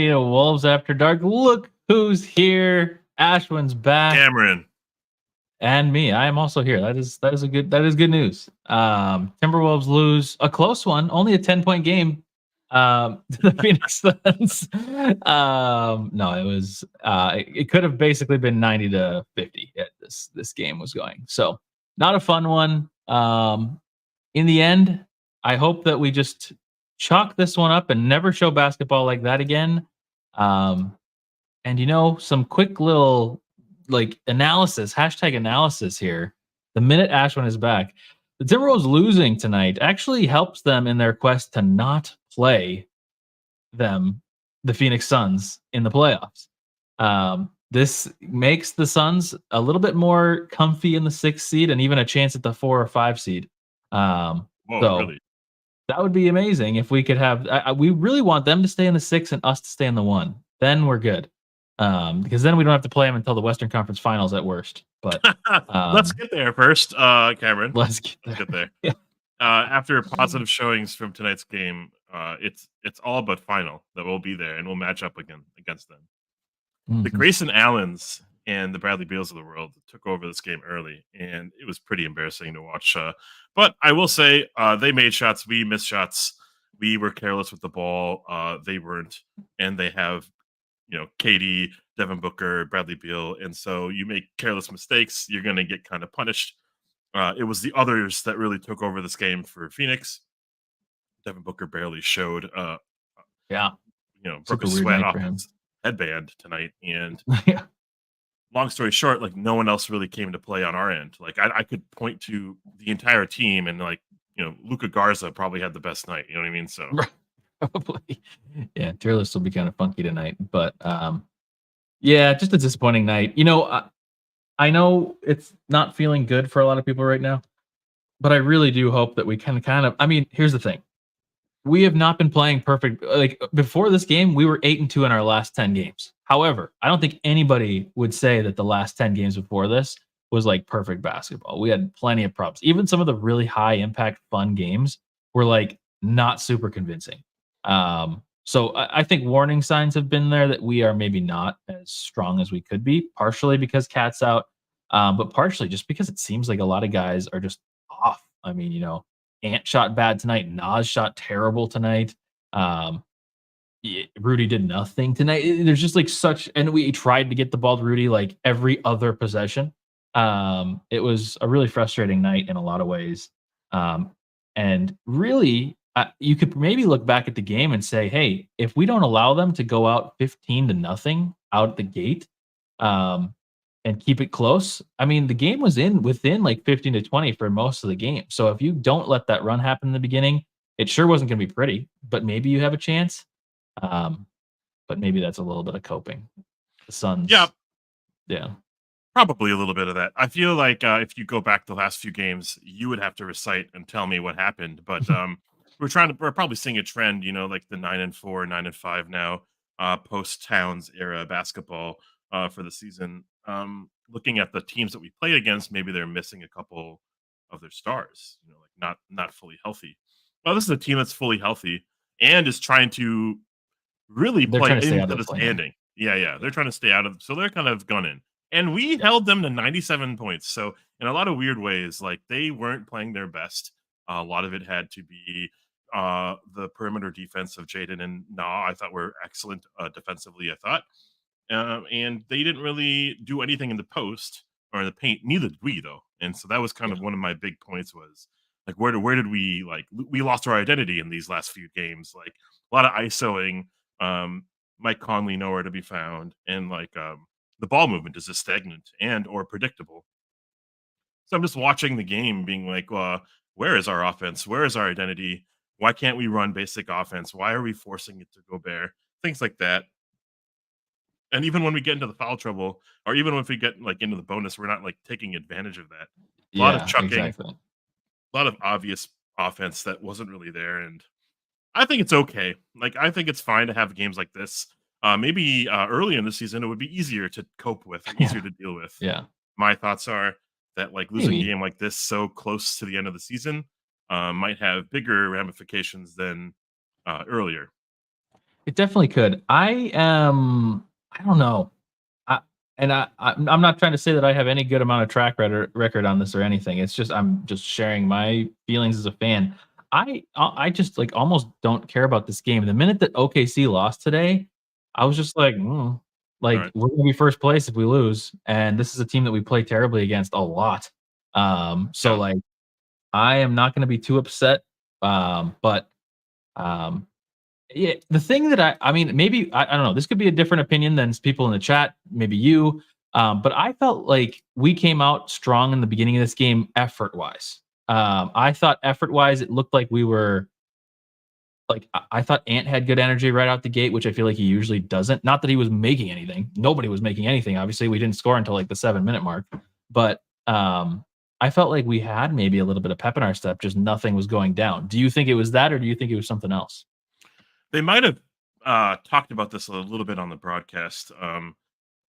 everybody to Wolves After Dark. Look who's here. Ashwin's back. Cameron. And me. I am also here. That is good news. Timberwolves lose a close one, only a 10-point game. To the Phoenix Suns. No, it was it could have basically been 90-50 at this game was going. So not a fun one. In the end, I hope that we just chalk this one up and never show basketball like that again. And some quick little analysis, #analysis here. The minute Ashwin is back, the Timberwolves losing tonight actually helps them in their quest to not play the Phoenix Suns in the playoffs. This makes the Suns a little bit more comfy in the 6th seed and even a chance at the 4 or 5 seed. Really? That would be amazing if we could have. We really want them to stay in the 6 and us to stay in the 1. Then we're good. Because then we don't have to play them until the Western Conference Finals at worst. But let's get there first, Cameron. Let's get there. Yeah. After positive showings from tonight's game, it's all but final that we'll be there and we'll match up again against them. Mm-hmm. The Grayson Allens and the Bradley Beals of the world took over this game early, and it was pretty embarrassing to watch. But I will say they made shots, we missed shots, we were careless with the ball, they weren't, and they have KD, Devin Booker, Bradley Beal, and so you make careless mistakes, you're going to get kind of punished. It was the others that really took over this game for Phoenix. Devin Booker barely showed. Broke a sweat off his headband tonight, and long story short, no one else really came to play on our end. I could point to the entire team, and Luka Garza probably had the best night. You know what I mean? So. Probably. Yeah, tier list will be kind of funky tonight, but just a disappointing night. I know it's not feeling good for a lot of people right now, but I really do hope that we can here's the thing. We have not been playing perfect. Before this game, we were 8-2 in our last 10 games. However, I don't think anybody would say that the last 10 games before this was perfect basketball. We had plenty of problems. Even some of the really high impact fun games were not super convincing. So I think warning signs have been there that we are maybe not as strong as we could be, partially because Cat's out, but partially just because it seems like a lot of guys are just off. Ant shot bad tonight. Nas shot terrible tonight. Rudy did nothing tonight. There's just and we tried to get the ball to Rudy every other possession. It was a really frustrating night in a lot of ways. And really, you could maybe look back at the game and say, hey, if we don't allow them to go out 15-0 out the gate, and keep it close, the game was within 15-20 for most of the game. So if you don't let that run happen in the beginning, it sure wasn't going to be pretty, but maybe you have a chance. But maybe that's a little bit of coping. The Suns. Yeah. Probably a little bit of that. I feel like if you go back the last few games, you would have to recite and tell me what happened. But we're probably seeing a trend, the 9-4, 9-5 now, post Towns era basketball for the season. Looking at the teams that we played against, maybe they're missing a couple of their stars, not fully healthy. Well, this is a team that's fully healthy and is trying to really play into the standing. Yeah. They're trying to stay out of, so they're kind of gunning. And we held them to 97 points. So in a lot of weird ways, they weren't playing their best. A lot of it had to be the perimeter defense of Jaden and I thought were excellent defensively, I thought. And they didn't really do anything in the post or in the paint. Neither did we, though. And so that was kind of one of my big points was where did we we lost our identity in these last few games? A lot of ISOing, Mike Conley nowhere to be found, and the ball movement is just stagnant and or predictable. So I'm just watching the game, being where is our offense? Where is our identity? Why can't we run basic offense? Why are we forcing it to go bare? Things like that. And even when we get into the foul trouble, or even if we get into the bonus, we're not taking advantage of that. A lot of chucking, exactly. A lot of obvious offense that wasn't really there. And I think it's okay. I think it's fine to have games like this. Maybe early in the season, it would be easier to cope with, easier to deal with. Yeah. My thoughts are that losing a game like this so close to the end of the season might have bigger ramifications than earlier. It definitely could. I don't know. I I'm not trying to say that I have any good amount of record on this or anything. It's just I'm just sharing my feelings as a fan. I just like almost don't care about this game. The minute that OKC lost today, I was just like, All like right. we're gonna be first place if we lose, and this is a team that we play terribly against a lot. So Yeah. like I am not gonna be too upset. But um, yeah, the thing that I mean, maybe I don't know. This could be a different opinion than people in the chat, maybe you. But I felt like we came out strong in the beginning of this game, effort wise. I thought effort wise, it looked like we were like I thought Ant had good energy right out the gate, which I feel like he usually doesn't. Not that he was making anything. Nobody was making anything. Obviously, we didn't score until like the 7 minute mark. But I felt like we had maybe a little bit of pep in our step, just nothing was going down. Do you think it was that, or do you think it was something else? They might have talked about this a little bit on the broadcast.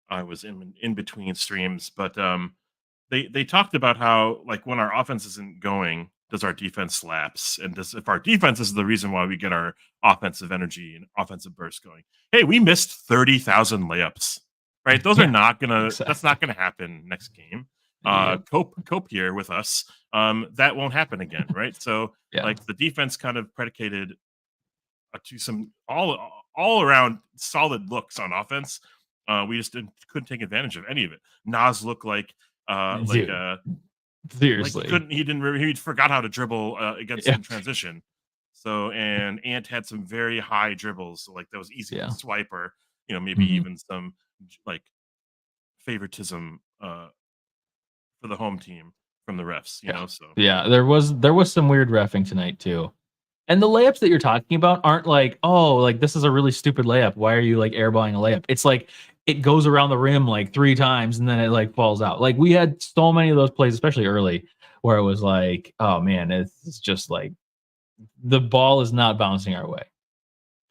I was in between streams, but they talked about how like when our offense isn't going, does our defense lapse, and does if our defense is the reason why we get our offensive energy and offensive burst going. Hey, we missed 30,000 layups, right? Those are Yeah, not gonna. That's exactly. not gonna happen next game. Yep. Cope here with us. That won't happen again, right? So Yeah. like the defense kind of predicated to some all around solid looks on offense. We just couldn't take advantage of any of it. Nas looked like Dude, like seriously. he didn't he forgot how to dribble against Yeah. in transition. So and Ant had some very high dribbles, so like that was easy to Yeah. swipe or maybe Mhm. even some like favoritism for the home team from the refs. Yeah. So Yeah, there was some weird reffing tonight too. And the layups that you're talking about aren't like, "Oh, like, this is a really stupid layup. Why are you, like, airballing a layup?" It's like, it goes around the rim, like, 3 times, and then it, like, falls out. Like, we had so many of those plays, especially early, where it was like, "Oh, man, it's just, like, the ball is not bouncing our way."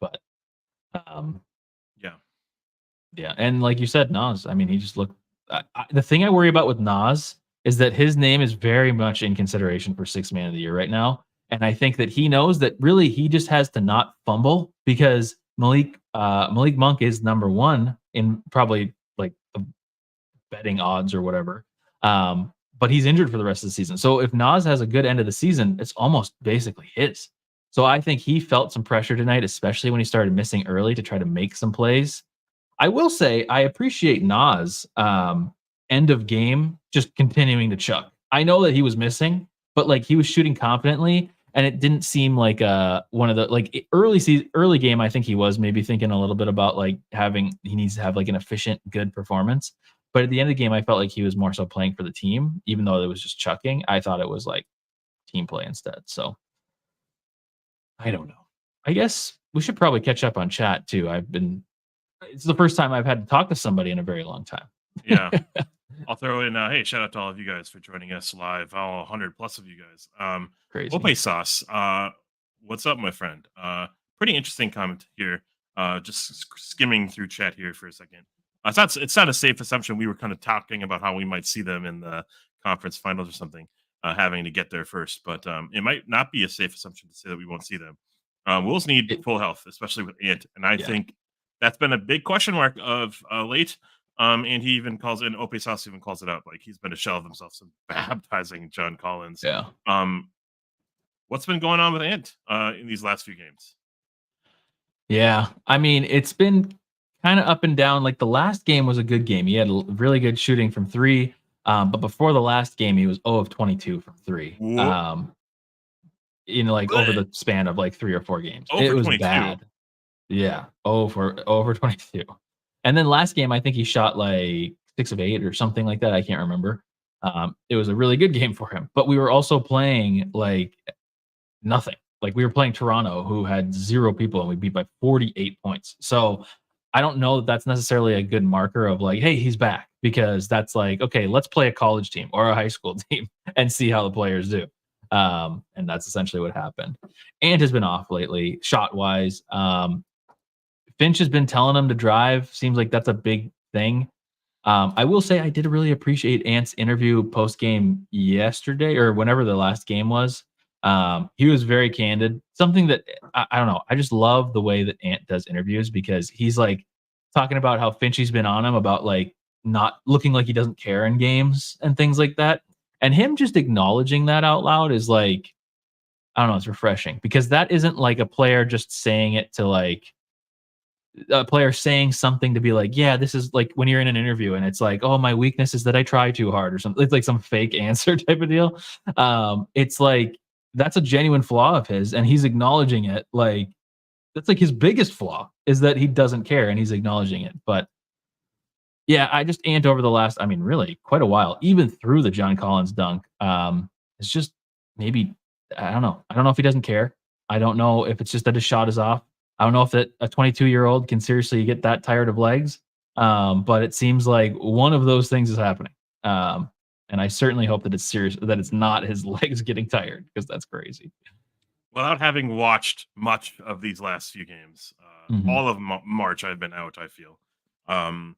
But, um, yeah, yeah, and like you said, Nas, I mean, he just looked the thing I worry about with Nas is that his name is very much in consideration for 6th man of the year right now, and I think that he knows that really he just has to not fumble because Malik Monk is number 1 in probably, like, the betting odds or whatever, but he's injured for the rest of the season, so if Nas has a good end of the season, it's almost basically his. So I think he felt some pressure tonight, especially when he started missing early to try to make some plays. I will say I appreciate Nas end of game just continuing to chuck. I know that he was missing, but like he was shooting confidently, and it didn't seem like one of the early game. I think he was maybe thinking a little bit about like having he needs to have like an efficient, good performance. But at the end of the game, I felt like he was more so playing for the team, even though it was just chucking. I thought it was like team play instead. So I don't know. I guess we should probably catch up on chat too. It's the first time I've had to talk to somebody in a very long time. yeah. I'll throw in, hey, shout out to all of you guys for joining us live, all 100 plus of you guys. Crazy. Ope Sauce, what's up, my friend? Pretty interesting comment here. Just skimming through chat here for a second. It's not a safe assumption. We were kind of talking about how we might see them in the conference finals or something, having to get there first. But it might not be a safe assumption to say that we won't see them. Wolves need It, full health, especially with Ant, and I yeah. think that's been a big question mark of late. And he even calls it, and Opie Sauce even calls it out. Like he's been a shell of himself since baptizing John Collins. Yeah. Um, what's been going on with Ant in these last few games? Yeah. I mean, it's been kind of up and down. Like the last game was a good game. He had really good shooting from 3. But before the last game, he was 0 of 22 from 3. Whoa, Like over the span of like 3 or 4 games. It over was 22. bad. Yeah. Over 22. And then last game, I think he shot like 6 of 8 or something like that. I can't remember. It was a really good game for him. But we were also playing like nothing. Like we were playing Toronto, who had 0 people, and we beat by 48 points. So I don't know that that's necessarily a good marker of like, hey, he's back, because that's like, okay, let's play a college team or a high school team and see how the players do. And that's essentially what happened. And has been off lately, shot wise. Finch has been telling him to drive. Seems like that's a big thing. I will say I did really appreciate Ant's interview post game yesterday or whenever the last game was. He was very candid. Something that I don't know. I just love the way that Ant does interviews because he's like talking about how Finchie's been on him about like not looking like he doesn't care in games and things like that. And him just acknowledging that out loud is like, I don't know, it's refreshing because that isn't like a player just saying it to like a player saying something to be like, yeah, this is like when you're in an interview and it's like, oh, my weakness is that I try too hard or something. It's like some fake answer type of deal. It's like that's a genuine flaw of his, and he's acknowledging it. Like that's like his biggest flaw is that he doesn't care and he's acknowledging it. But yeah, I just Ant over the last, I mean, really quite a while, even through the John Collins dunk. It's just maybe I don't know. I don't know if he doesn't care. I don't know if it's just that his shot is off. I don't know if that a 22-year-old can seriously get that tired of legs. But it seems like one of those things is happening. And I certainly hope that it's serious, that it's not his legs getting tired because that's crazy. Without having watched much of these last few games, Mhm. all of March I've been out. I feel um,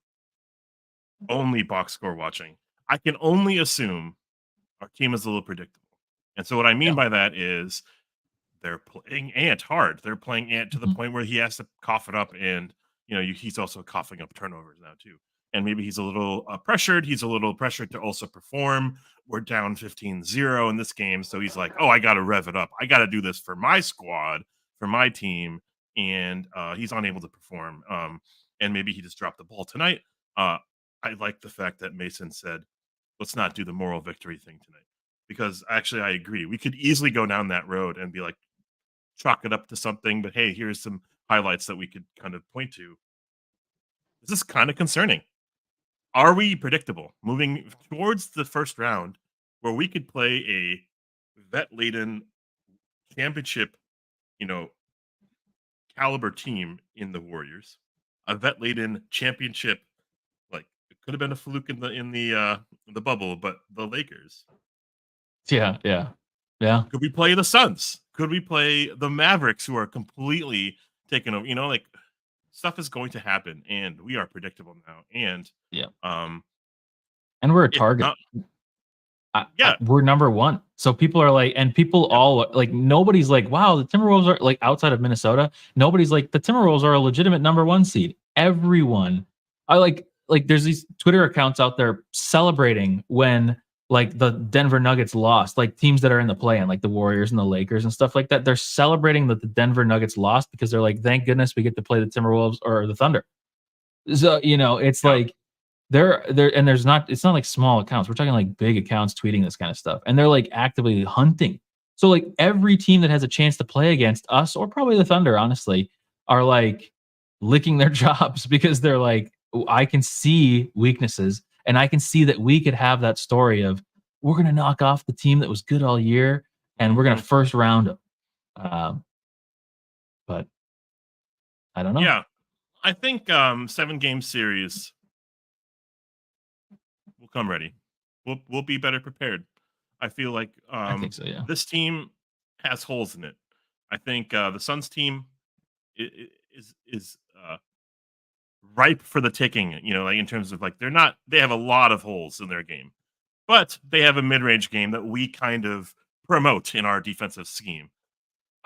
only box score watching. I can only assume our team is a little predictable, and so what I mean Yeah. by that is they're playing Ant hard. They're playing Ant to the Mhm. point where he has to cough it up, and he's also coughing up turnovers now too. And maybe he's a little pressured. He's a little pressured to also perform. We're down 15-0 in this game, so he's like, "Oh, I got to rev it up. I got to do this for my squad, for my team." And he's unable to perform. And maybe he just dropped the ball tonight. Uh, I like the fact that Mason said, "Let's not do the moral victory thing tonight," because actually, I agree. We could easily go down that road and be like, chalk it up to something, but hey, here's some highlights that we could kind of point to. This is kind of concerning. Are we predictable moving towards the first round where we could play a vet laden championship, you know, caliber team in the Warriors, a vet laden championship, like it could have been a fluke in the bubble, but the Lakers. Yeah, yeah. Yeah. Could we play the Suns? Could we play the Mavericks who are completely taken over? Like stuff is going to happen and we are predictable now. And Yeah. um And we're a it's target. not yeah, We're number one. So people are like, and people yep, all like, nobody's like, wow, the Timberwolves are like outside of Minnesota. Nobody's like, the Timberwolves are a legitimate number one seed. Everyone, I like, there's these Twitter accounts out there celebrating when like the Denver Nuggets lost, like teams that are in the play in, like the Warriors and the Lakers and stuff like that. They're celebrating that the Denver Nuggets lost because they're like, thank goodness we get to play the Timberwolves or the Thunder. So, it's yeah. like, there and there's not it's not like small accounts. We're talking like big accounts tweeting this kind of stuff. And they're like actively hunting. So like every team that has a chance to play against us or probably the Thunder, honestly, are like licking their chops because they're like, I can see weaknesses and I can see that we could have that story of we're gonna knock off the team that was good all year and we're gonna Hmm. first round them. Um, but I don't know. Yeah. I think 7 game series will come ready. We'll be better prepared. I feel like I think so, yeah. this team has holes in it. I think the Suns team is ripe for the taking, like in terms of like they have a lot of holes in their game. But they have a mid-range game that we kind of promote in our defensive scheme.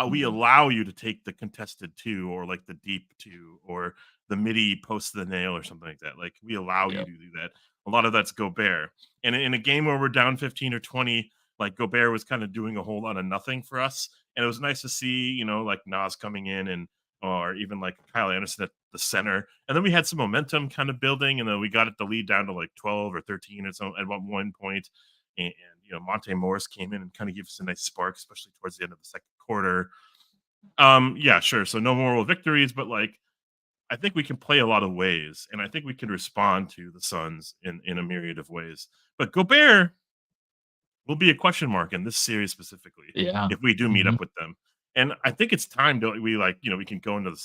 We Mhm. allow you to take the contested 2 or like the deep 2 or the midi post to the nail or something like that. Like we allow you Yep. to do that. A lot of that's Gobert. And in a game where we're down 15 or 20, like Gobert was kind of doing a whole lot of nothing for us. And it was nice to see, like Nas coming in and or even like Kyle Anderson at the center. And then we had some momentum kind of building, and then we got it the lead down to like 12 or 13 or so at one point. And Monte Morris came in and kind of gave us a nice spark, especially towards the end of the second quarter. Yeah, sure. So no moral victories, but like I think we can play a lot of ways, and I think we can respond to the Suns in a myriad of ways. But Gobert will be a question mark in this series specifically Yeah. if we do meet Mhm. up with them. And I think it's time to we like we can go into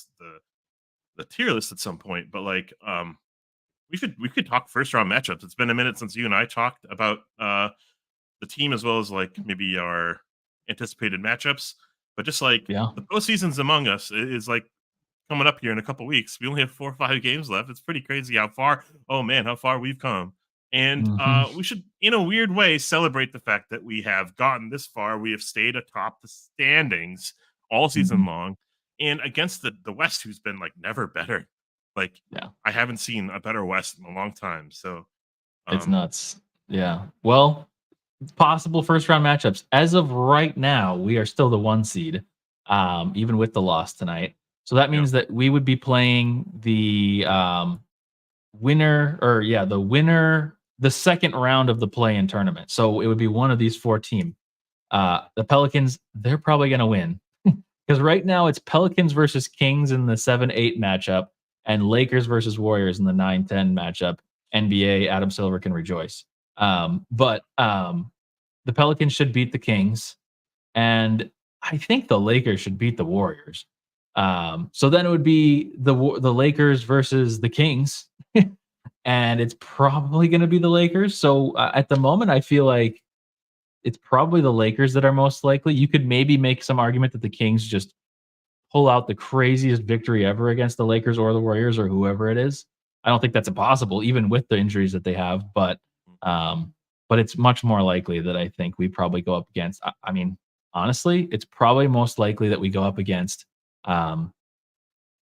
the tier list at some point, but like we could talk first round matchups. It's been a minute since you and I talked about the team as well as like maybe our anticipated matchups. But just like Yeah. the postseason's among us is like coming up here in a couple weeks. We only have 4 or 5 games left. It's pretty crazy how far. Oh man, how far we've come. And Mhm. we should, in a weird way, celebrate the fact that we have gotten this far. We have stayed atop the standings all season Mhm. long, and against the West, who's been like never better. Like Yeah, I haven't seen a better West in a long time. So, it's um, nuts. Yeah. Well, possible first round matchups. As of right now, we are still the 1 seed, even with the loss tonight. So that yeah, means that we would be playing the winner, the second round of the play-in tournament. So it would be one of these 4 teams. The Pelicans, they're probably gonna win. Because right now it's Pelicans versus Kings in the 7-8 matchup and Lakers versus Warriors in the 9-10 matchup. NBA, Adam Silver can rejoice. But the Pelicans should beat the Kings, and I think the Lakers should beat the Warriors. So then it would be the Lakers versus the Kings, and it's probably going to be the Lakers. So at the moment, I feel like it's probably the Lakers that are most likely. You could maybe make some argument that the Kings just pull out the craziest victory ever against the Lakers or the Warriors or whoever it is. I don't think that's impossible, even with the injuries that they have. Um, but it's much more likely that I think we probably go up against. I mean, honestly, it's probably most likely that we go up against um,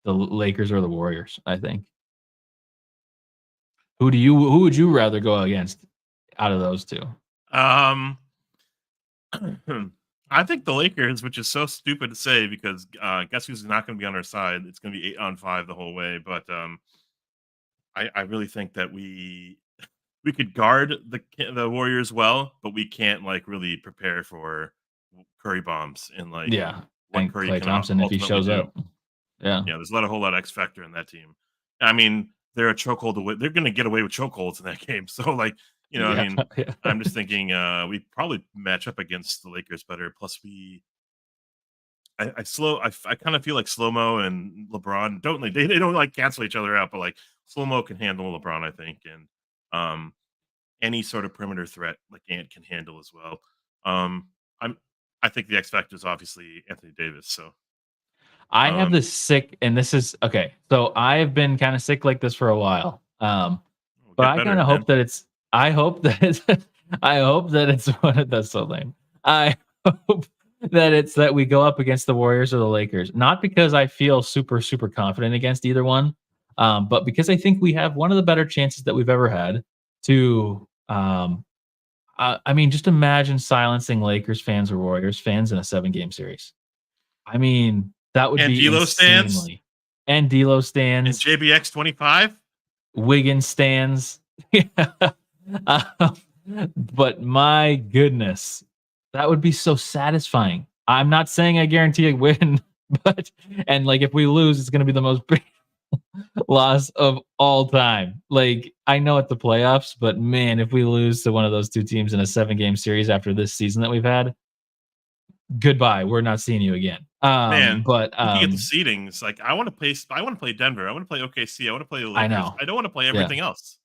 the Lakers or the Warriors. I think. Who would you rather go against out of those two? um, I think the Lakers, which is so stupid to say because guess who's not going to be on our side? It's going to be 8-on-5 the whole way. But I really think that we could guard the Warriors well, but we can't like really prepare for Curry bombs and like Yeah, what and Curry Clay can Thompson if he ultimately shows do. up. Yeah, Yeah, there's a whole lot of X factor in that team. I mean, they're a chokehold away. They're going to get away with chokeholds in that game. So like, I yeah, mean, yeah. I'm just thinking we probably match up against the Lakers better. Plus, I kind of feel like slow mo and LeBron don't like they don't like cancel each other out, but like slow mo can handle LeBron, I think, and um any sort of perimeter threat like Ant can handle as well. Um, I'm I think the X factor is obviously Anthony Davis. So I have um, this sick, and this is okay. So I've been kind of sick like this for a while. we'll But get I kind better, of man. hope that it's. I hope that it's. I hope that it's one. That's so lame. I hope that it's that we go up against the Warriors or the Lakers, not because I feel super confident against either one, but because I think we have one of the better chances that we've ever had to. I mean, just imagine silencing Lakers fans or Warriors fans in a 7-game series. I mean, that would And be D'Lo stands insanely. And D'Lo and stands, JBX 25. Wiggins stands. Um, but my goodness, that would be so satisfying. I'm not saying I guarantee a win, but and like if we lose, it's gonna be the most big loss of all time. Like I know it's the playoffs, but man, if we lose to one of those two teams in a 7-game series after this season that we've had, goodbye. We're not seeing you again. Man, But looking at the seedings, like I want to play Denver. I want to play OKC. I want to play the I Lakers. know. I don't want to play Yeah. everything else.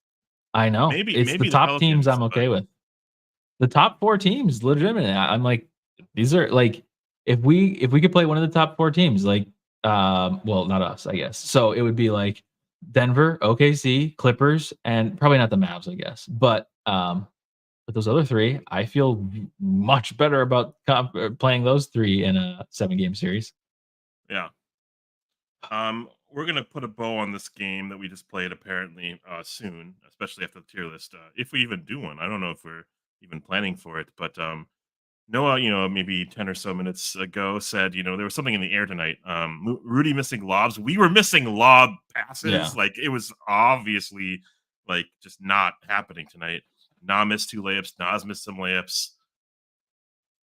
I know. It's the Maybe the top teams Pelicans, I'm but okay with. The top 4 teams, legitimately. I'm like, these are like, if we could play one of the top 4 teams, like, well, not us, I guess. So it would be like Denver, OKC, Clippers, and probably not the Mavs, I guess. But those other 3, I feel much better about playing those 3 in a 7-game series. yeah. We're gonna put a bow on this game that we just played apparently soon, especially after the tier list. If we even do one, I don't know if we're even planning for it, but Noah, maybe 10 or so minutes ago said, there was something in the air tonight. Rudy missing lobs. We were missing lob passes. Yeah. Like it was obviously like just not happening tonight. Na missed 2 layups. Nas missed some layups.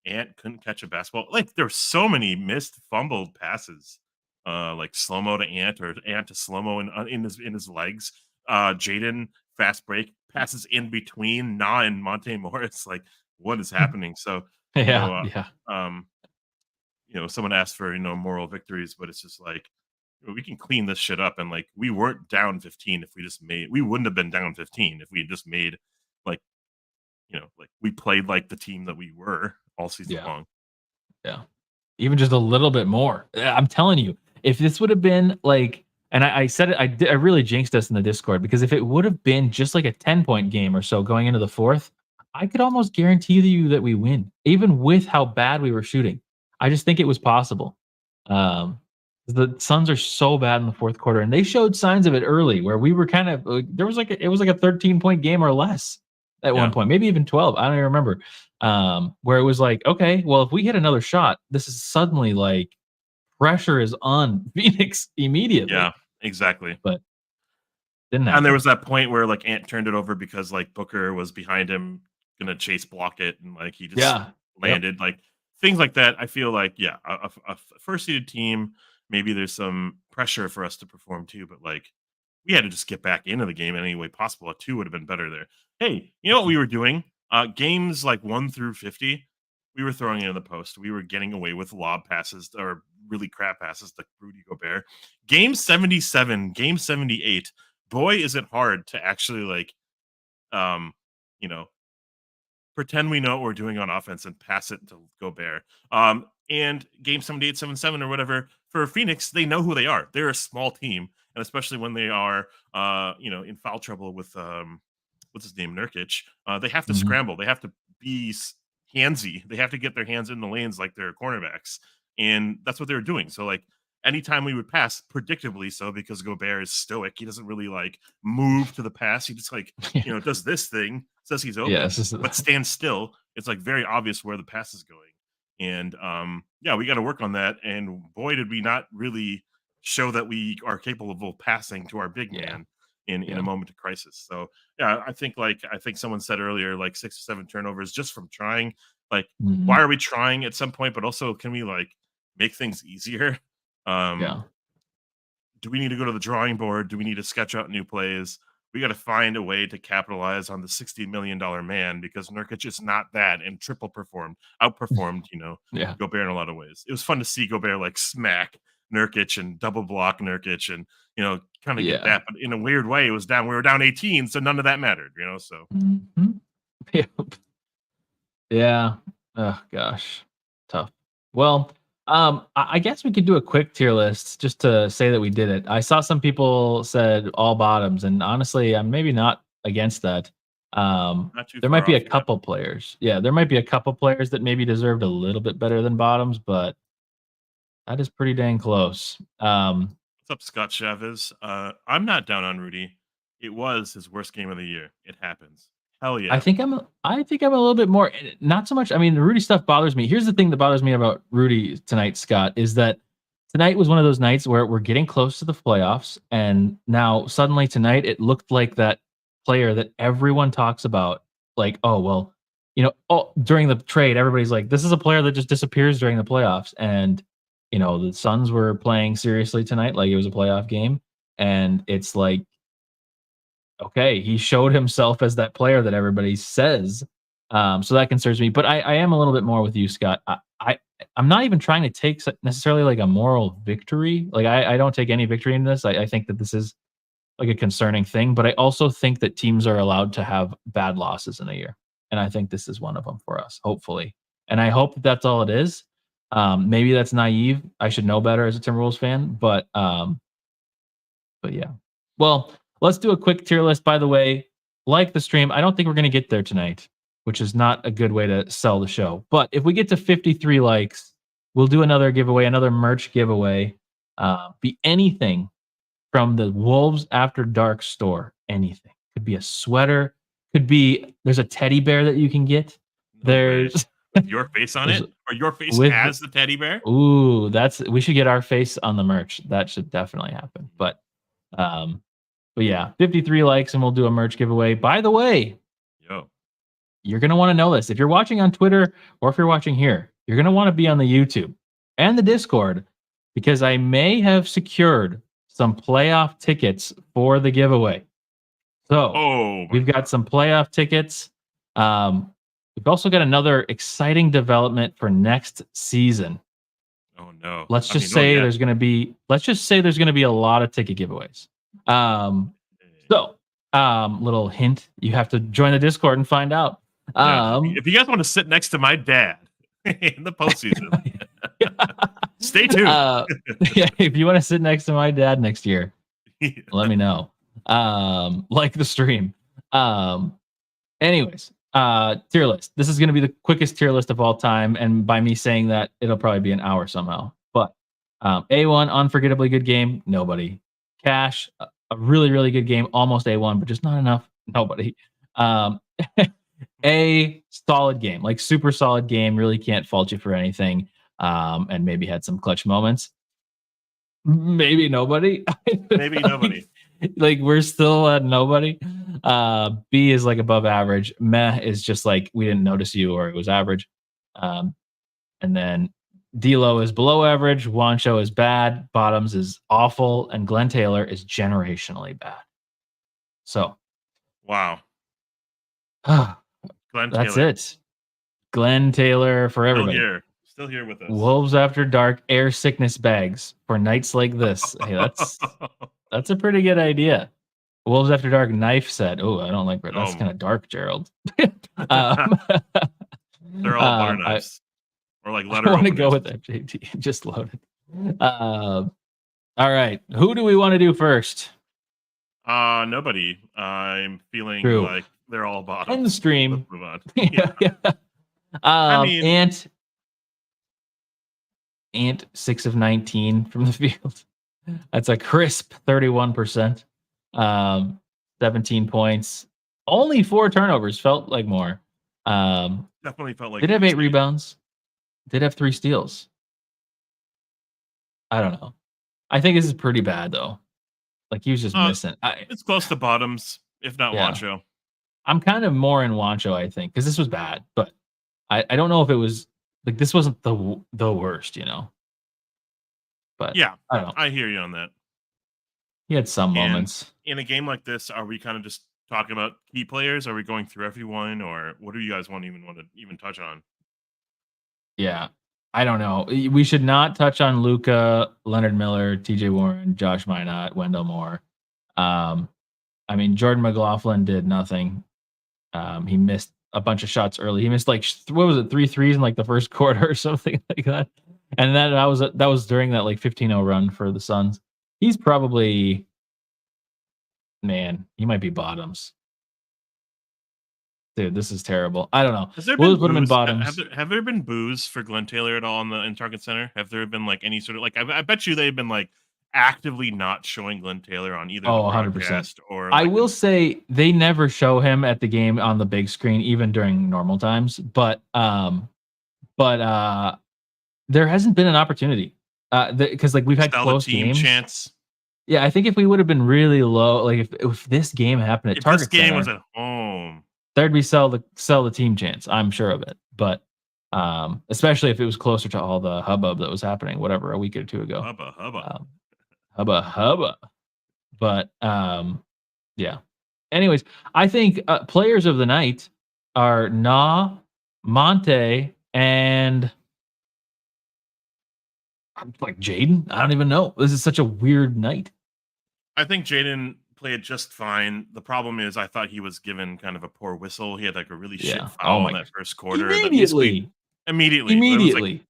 Ant couldn't catch a basketball. Like there were so many missed fumbled passes. Like slow mo to Ant or Ant to slow mo in his legs. Jaden fast break passes in between Na and Monte Morris. Like what is happening? So you Yeah. know, Yeah. um, someone asked for moral victories, but it's just like we can clean this shit up. And like we weren't down 15 if we wouldn't have been down 15 if we had just made like like we played like the team that we were all season Yeah. long. Yeah. Even just a little bit more. I'm telling you, if this would have been like And I said it. I really jinxed us in the Discord because if it would have been just like a 10-point game or so going into the fourth, I could almost guarantee you that we win, even with how bad we were shooting. I just think it was possible. Um, the Suns are so bad in the fourth quarter, and they showed signs of it early, where we were kind of there was like it was like a 13-point game or less at one Yeah. point, maybe even 12. I don't even remember. Where it was like, okay, well, if we hit another shot, this is suddenly like pressure is on Phoenix immediately, Yeah, exactly. but didn't And there happen. was that point where like Ant turned it over because like Booker was behind him, gonna chase block it, and like he just Yeah. Yep. landed. Like things like that. I feel like yeah, a first seeded team. Maybe there's some pressure for us to perform too, but like we had to just get back into the game any way possible. A two would have been better there. Hey, you know what we were doing? Games like 1 through 50, we were throwing it in the post. We were getting away with lob passes or really crap passes to Rudy Gobert. Game 77, game 78. Boy, is it hard to actually like, um, you know, pretend we know what we're doing on offense and pass it to Gobert. And game 78, 7-7 or whatever for Phoenix, they know who they are. They're a small team, and especially when they are, in foul trouble with what's his name, Nurkic, they have to Mhm. scramble. They have to be handsy. They have to get their hands in the lanes like they're cornerbacks, and that's what they were doing. So like anytime we would pass, predictably so, because Gobert is stoic, he doesn't really like move to the pass. He just like Yeah. does this thing, says he's Yeah, open, this is but stands still. It's like very obvious where the pass is going, and yeah, we got to work on that. And boy, did we not really show that we are capable of passing to our big yeah, man in yeah. a moment of crisis. So yeah, I think someone said earlier like 6 or 7 turnovers just from trying. Like, why Mhm. are we trying at some point? But also, can we like make things easier? Um, Yeah. do we need to go to the drawing board? Do we need to sketch out new plays? We got to find a way to capitalize on the $60 million man because Nurkic is not that and outperformed, Yeah. Gobert in a lot of ways. It was fun to see Gobert like smack Nurkic and double block Nurkic and kind of get Yeah. that, but in a weird way, it was down. We were down 18, so none of that mattered. So Mhm. Yep. Yeah. Oh gosh. Tough. Well, I guess we could do a quick tier list just to say that we did it. I saw some people said all bottoms, and honestly, I'm maybe not against that. not too There far might be a off. Yeah. couple players. Yeah, there might be a couple players that maybe deserved a little bit better than bottoms, but that is pretty dang close. What's up, Scott Chavez? I'm not down on Rudy. It was his worst game of the year. It happens. Hell I yeah. think I'm a little bit more not so much. I mean, the Rudy stuff bothers me. Here's the thing that bothers me about Rudy tonight, Scott, is that tonight was one of those nights where we're getting close to the playoffs, and now suddenly tonight it looked like that player that everyone talks about, like, oh well, during the trade, everybody's like, this is a player that just disappears during the playoffs, and the Suns were playing seriously tonight, like it was a playoff game, and it's like okay, he showed himself as that player that everybody says. So that concerns me. But I am a little bit more with you, Scott. I'm not even trying to take necessarily like a moral victory. Like I don't take any victory in this. I think that this is like a concerning thing. But I also think that teams are allowed to have bad losses in a year, and I think this is one of them for us. Hopefully, and I hope that that's all it is. Maybe that's naive. I should know better as a Timberwolves fan, but yeah. Well, let's do a quick tier list. By the way, like the stream, I don't think we're going to get there tonight, which is not a good way to sell the show. But if we get to 53 likes, we'll do another giveaway, another merch giveaway. Be anything from the Wolves After Dark store. Anything. Could be a sweater. Could be, there's a teddy bear that you can get. No way. There's, With your face on there's it? Or your face with, as the teddy bear? ooh, we should get our face on the merch. That should definitely happen. Um, but yeah, 53 likes and we'll do a merch giveaway. By the way, Yo. you're going to want to know this. If you're watching on Twitter or if you're watching here, you're going to want to be on the YouTube and the Discord because I may have secured some playoff tickets for the giveaway. So Oh my we've got god. some playoff tickets. We've also got another exciting development for next season. Oh no. Let's I mean, just oh say yeah. there's going to be a lot of ticket giveaways. Um, so, little hint, you have to join the Discord and find out. Yeah. If you guys want to sit next to my dad in the postseason, stay tuned. uh, yeah, if you want to sit next to my dad next year, Let me know. Like the stream. Um, Anyways, tier list. This is going to be the quickest tier list of all time, and by me saying that, it'll probably be an hour somehow. But A1, unforgettably good game, nobody. Cash, a really really good game, almost A1, but just not enough, nobody. Um, a solid game, like super solid game. Really can't fault you for anything. And maybe had some clutch moments. Maybe nobody. Maybe nobody. Like we're still at nobody. B is like above average. Meh is just like we didn't notice you or it was average. Um, and then D'Lo is below average. Wancho is bad. Bottoms is awful, and Glenn Taylor is generationally bad. So Wow. Glenn that's Taylor. it. Glenn Taylor for everybody. Still here with us. Wolves After Dark air sickness bags for nights like this. Hey, that's a pretty good idea. Wolves After Dark knife set. Oh, I don't like that. That's kind of dark, Gerald. um, They're all butter I knives or like letter want to openers. go with that. JT just loaded. All right, who do we want to do first? Nobody. I'm feeling True. like they're all bottom. End the stream. Let's move on. Yeah. I mean, Ant 6 of 19 from the field. That's a crisp 31%. 17 points. Only 4 turnovers. Felt like more. Definitely felt like did have 8 rebounds. Did have 3 steals. I don't know. I think this is pretty bad though. Like he was just missing. It's close to bottoms, if not Wancho. I'm kind of more in Wancho, I think, because this was bad, but I don't know if it was like this wasn't the worst, you know. But yeah, I don't know. I hear you on that. He had some moments. In a game like this, are we kind of just talking about key players? Are we going through everyone, or what do you guys want to even touch on? Yeah, I don't know. We should not touch on Luka, Leonard Miller, T.J. Warren, Josh Minot, Wendell Moore. I mean, Jordan McLaughlin did nothing. He missed a bunch of shots early. He missed like what was it, 3 threes in like the first quarter or something like that. And then that was during that like 15-0 run for the Suns. He's probably, man, he might be bottoms. Dude, this is terrible. I don't know. We'll put him in bottoms. Have there been boos for Glenn Taylor at all in Target Center? Have there been like any sort of like? I bet you they've been like actively not showing Glenn Taylor on either the broadcast 100%. Or. Like, I will say they never show him at the game on the big screen, even during normal times. But there hasn't been an opportunity because like we've had close games. Chance. Yeah, I think if we would have been really low, like if this game happened at Target Center, this game was at home, there'd be sell the team chance. I'm sure of it. But especially if it was closer to all the hubbub that was happening, whatever, a week or 2 ago. Hubba. But yeah. Anyways, I think players of the night are Monte, and like Jaden. I don't even know. This is such a weird night. I think Jaden played just fine. The problem is I thought he was given kind of a poor whistle. He had like a really shit foul in that first quarter. Immediately. Like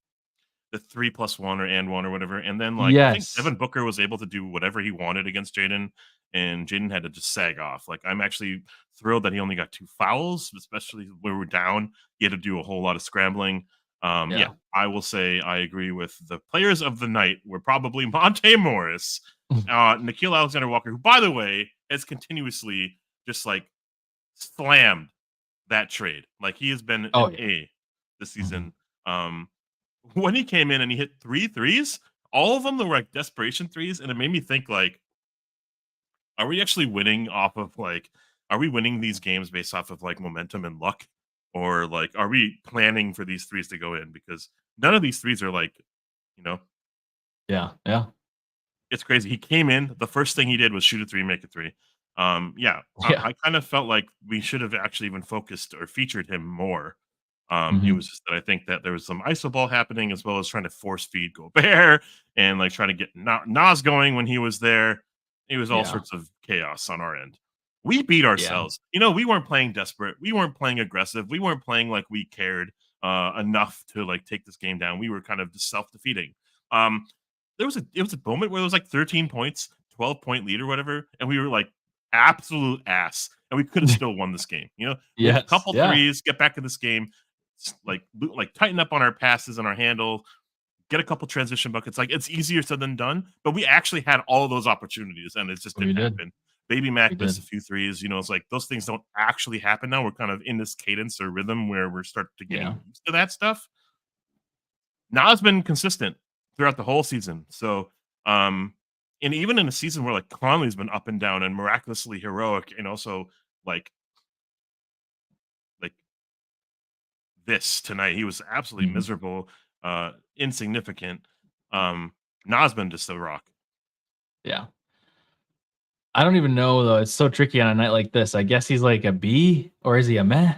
the 3+1 or and 1 or whatever. And then like I think Devin Booker was able to do whatever he wanted against Jaden, and Jaden had to just sag off. Like I'm actually thrilled that he only got 2 fouls, especially when we're down. He had to do a whole lot of scrambling. Yeah, I will say I agree with the players of the night were probably Monte Morris, Nickeil Alexander-Walker, who, by the way, has continuously just like slammed that trade. Like he has been an A this season. When he came in and he hit 3 threes, all of them were like desperation threes, and it made me think like, are we actually winning off of like, are we winning these games based off of like momentum and luck? Or like, are we planning for these threes to go in? Because none of these threes are like, you know. Yeah. It's crazy. He came in, the first thing he did was shoot a 3, make a 3. I kind of felt like we should have actually even focused or featured him more. It was just that I think that there was some iso ball happening, as well as trying to force feed Gobert and like trying to get Nas going when he was there. It was all sorts of chaos on our end. We beat ourselves. You know, we weren't playing desperate. We weren't playing aggressive. We weren't playing like we cared enough to like take this game down. We were kind of just self-defeating. It was a moment where it was like 13 points, 12-point lead or whatever, and we were like absolute ass, and we could have still won this game. Make a Yes. couple Yeah. threes, get back in this game, like tighten up on our passes and our handle, get a couple transition buckets. Like it's easier said than done, but we actually had all those opportunities, and it just We didn't did. happen. Baby We Mac missed a did. few threes. It's like those things don't actually happen now. We're kind of in this cadence or rhythm where we're starting to Yeah. getting used to that stuff. Na's been consistent throughout the whole season. So, and even in a season where like Conley's been up and down and miraculously heroic, and also like like this tonight, he was absolutely Mhm. miserable, insignificant. Na's been just a rock. Yeah. I don't even know though. It's so tricky on a night like this. I guess he's like a B or is he a meh?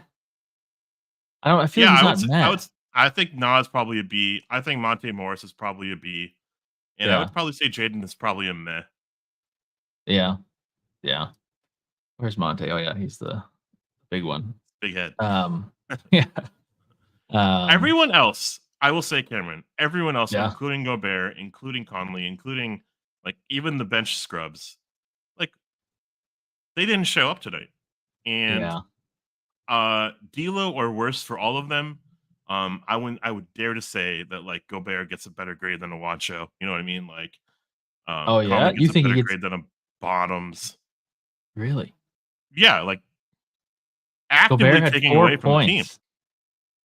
I feel like Yeah, he's I would not say, meh. I think Na's probably a B. I think Monte Morris is probably a B, and I Yeah. would probably say Jaden is probably a meh. Yeah. Yeah. Where's Monte? Oh yeah, he's the big one. Big head. Yeah. Um, Everyone else, I will say, Cameron, everyone else, yeah. including Gobert, including Conley, including like even the bench scrubs, like they didn't show up tonight. And Yeah. D'Lo or worse for all of them. I would dare to say that like Gobert gets a better grade than a Wancho. You know what I mean? Like Oh Conley yeah. You gets a think he better gets grade than a Bottoms. really? Yeah, like actively Gobert had taking away 4 from the team. points.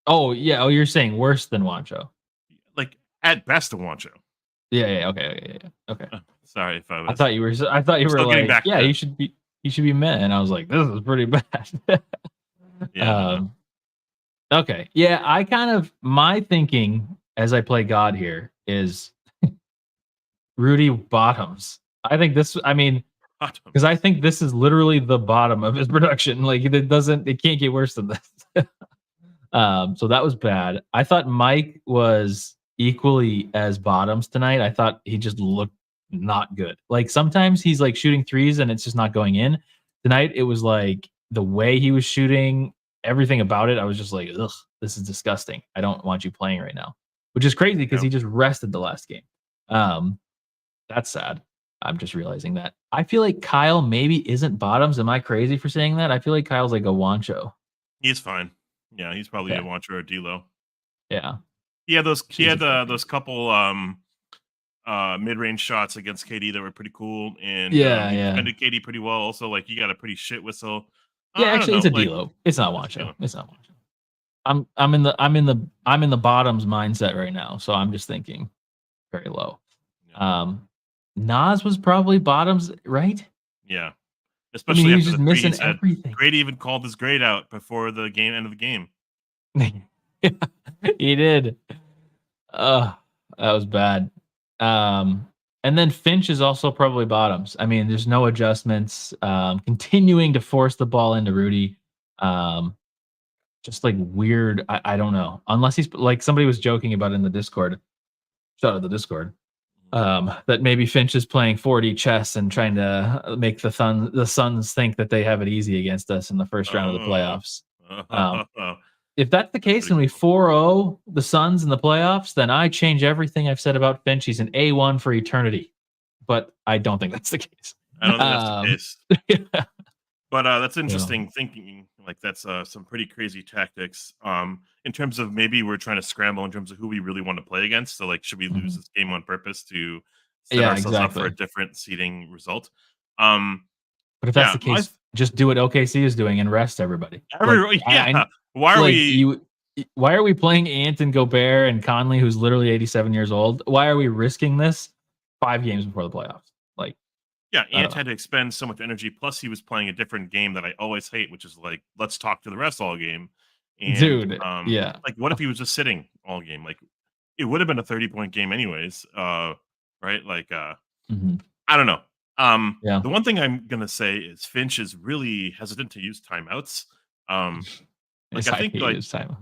Oh yeah. Oh, you're saying worse than Wancho. Like at best a Wancho. Yeah. Yeah. Okay. Okay. Yeah. Okay. Sorry if I I was. thought you were. I thought you I'm were still getting like, back yeah, to. you should be. You should be meh. And I was like, this is pretty bad. Yeah, no. um. Okay. Yeah. I kind of my thinking as I play God here is Rudy Bottoms. I think this. I mean, because I think this is literally the bottom of his production. Like it can't get worse than this. So that was bad. I thought Mike was equally as bottoms tonight. I thought he just looked not good. Like sometimes he's like shooting threes and it's just not going in. Tonight it was like the way he was shooting, everything about it. I was just like, ugh, this is disgusting. I don't want you playing right now, which is crazy because Yeah. he just rested the last game. Um, that's sad. I'm just realizing that. I feel like Kyle maybe isn't bottoms. Am I crazy for saying that? I feel like Kyle's like a Wancho. He's fine. Yeah, he's probably a Okay. Wancho or D'Lo. Yeah. He Shades had of Kobe. those couple mid-range shots against KD that were pretty cool, and Yeah, he yeah. defended KD pretty well. Also, like he got a pretty shit whistle. Yeah, I don't actually, it's know, a like D'Lo. It's not it's Wancho. D'Lo. It's not Wancho. I'm in the bottoms mindset right now, so I'm just thinking very low. Yeah, Nas was probably bottoms, right? yeah. I mean, Especially he was after just the three he missing said. everything. Grady even called his grade out before the game end of the game. He did. That was bad. Um, and then Finch is also probably bottoms. I mean, there's no adjustments. Continuing to force the ball into Rudy. Um, just like weird. I don't know. Unless he's like somebody was joking about it in the Discord. Shout out the Discord. That maybe Finch is playing 4D chess and trying to make the Suns think that they have it easy against us in the first round of the Oh, playoffs. If that's the that's case pretty and we cool. 4-0 the Suns in the playoffs, then I change everything I've said about Finch. He's an A1 for eternity. But I don't think that's the case. I don't think that's the Um, case. yeah. But that's So, interesting thinking. Like that's some pretty crazy tactics. In terms of maybe we're trying to scramble in terms of who we really want to play against. So like, should we lose mhm. this game on purpose to set Yeah, ourselves up for exactly. a different seeding result? Um, But if that's yeah, the case, just do what OKC is doing and rest everybody. Like yeah. I Why are like we? you why are we playing Ant and Gobert and Conley, who's literally 87 years old? Why are we risking this 5 games before the playoffs? Like, Yeah, I don't Ant know. had to expend so much energy. Plus, he was playing a different game that I always hate, which is like let's talk to the rest all game. And Dude, yeah. like, what if he was just sitting all game? Like, it would have been a 30-point game anyways. Right? Like, Mhm. I don't know. Yeah. The one thing I'm gonna say is Finch is really hesitant to use timeouts. Um, like Yes, I I think hate like his time.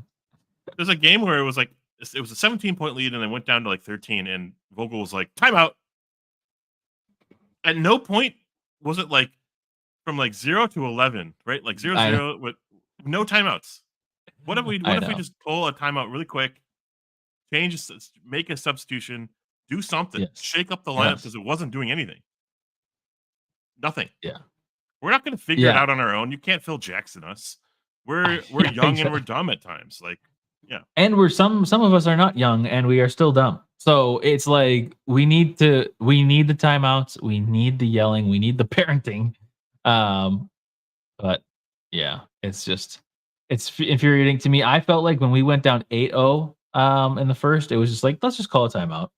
there's a game where it was like it was a 17-point lead and they went down to like 13, and Vogel was like timeout. At no point was it like from like 0 to 11, right? Like 0 I know. 0 with no timeouts. What I if we know. just pull a timeout really quick, make a substitution, do something, Yes. shake up the lineup Yes. because it wasn't doing anything. Nothing. Yeah. We're not going to figure it Yeah. out on our own. You can't Phil Jackson us. We're Yeah, young and we're exactly. dumb at times. Like, yeah, And we're some of us are not young and we are still dumb. So it's like we need the timeouts, we need the yelling, we need the parenting. Um, but yeah, it's infuriating to me. I felt like when we went down 8-0 in the first, it was just like, let's just call a timeout.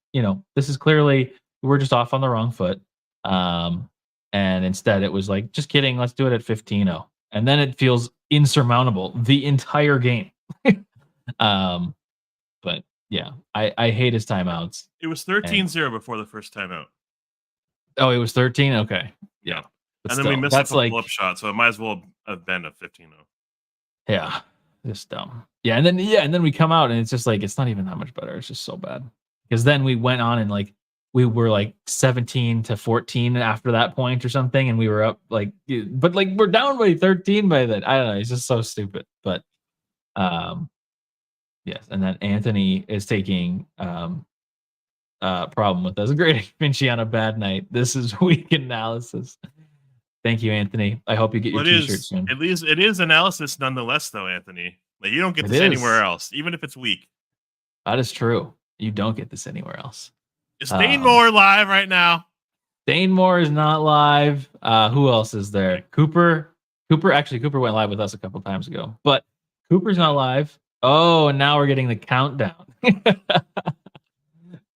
This is clearly we're just off on the wrong foot. Um, and instead it was like, just kidding, let's do it at 15-0. And then it feels insurmountable the entire game. Um, but yeah, I hate his timeouts. it was And 13-0 before the first timeout. oh, it was 13. Okay, Yeah, yeah, but and then we still, missed a that's pull up like shot, so it might as well have been a 15-0. yeah, just dumb. Yeah, and then we come out and it's just like it's not even that much better. It's just so bad because then we went on and like we were like 17-14 after that point or something, and we were up like, but like we're down by 13 by then. I don't know. It's just so stupid. But um, yes, and then Anthony is taking problem with us. Grading Vinci on a bad night. This is weak analysis. Thank you, Anthony. I hope you get Well, your T-shirt soon. at least it is analysis nonetheless, though, Anthony. Like, you don't get It this anywhere is. else, even if it's weak. That is true. You don't get this anywhere else. Is Dane Um, Moore live right now? Dane Moore is not live. Who else is there? Cooper. Cooper went live with us a couple times ago, but Cooper's not Yeah. live. Oh, and now we're getting the countdown.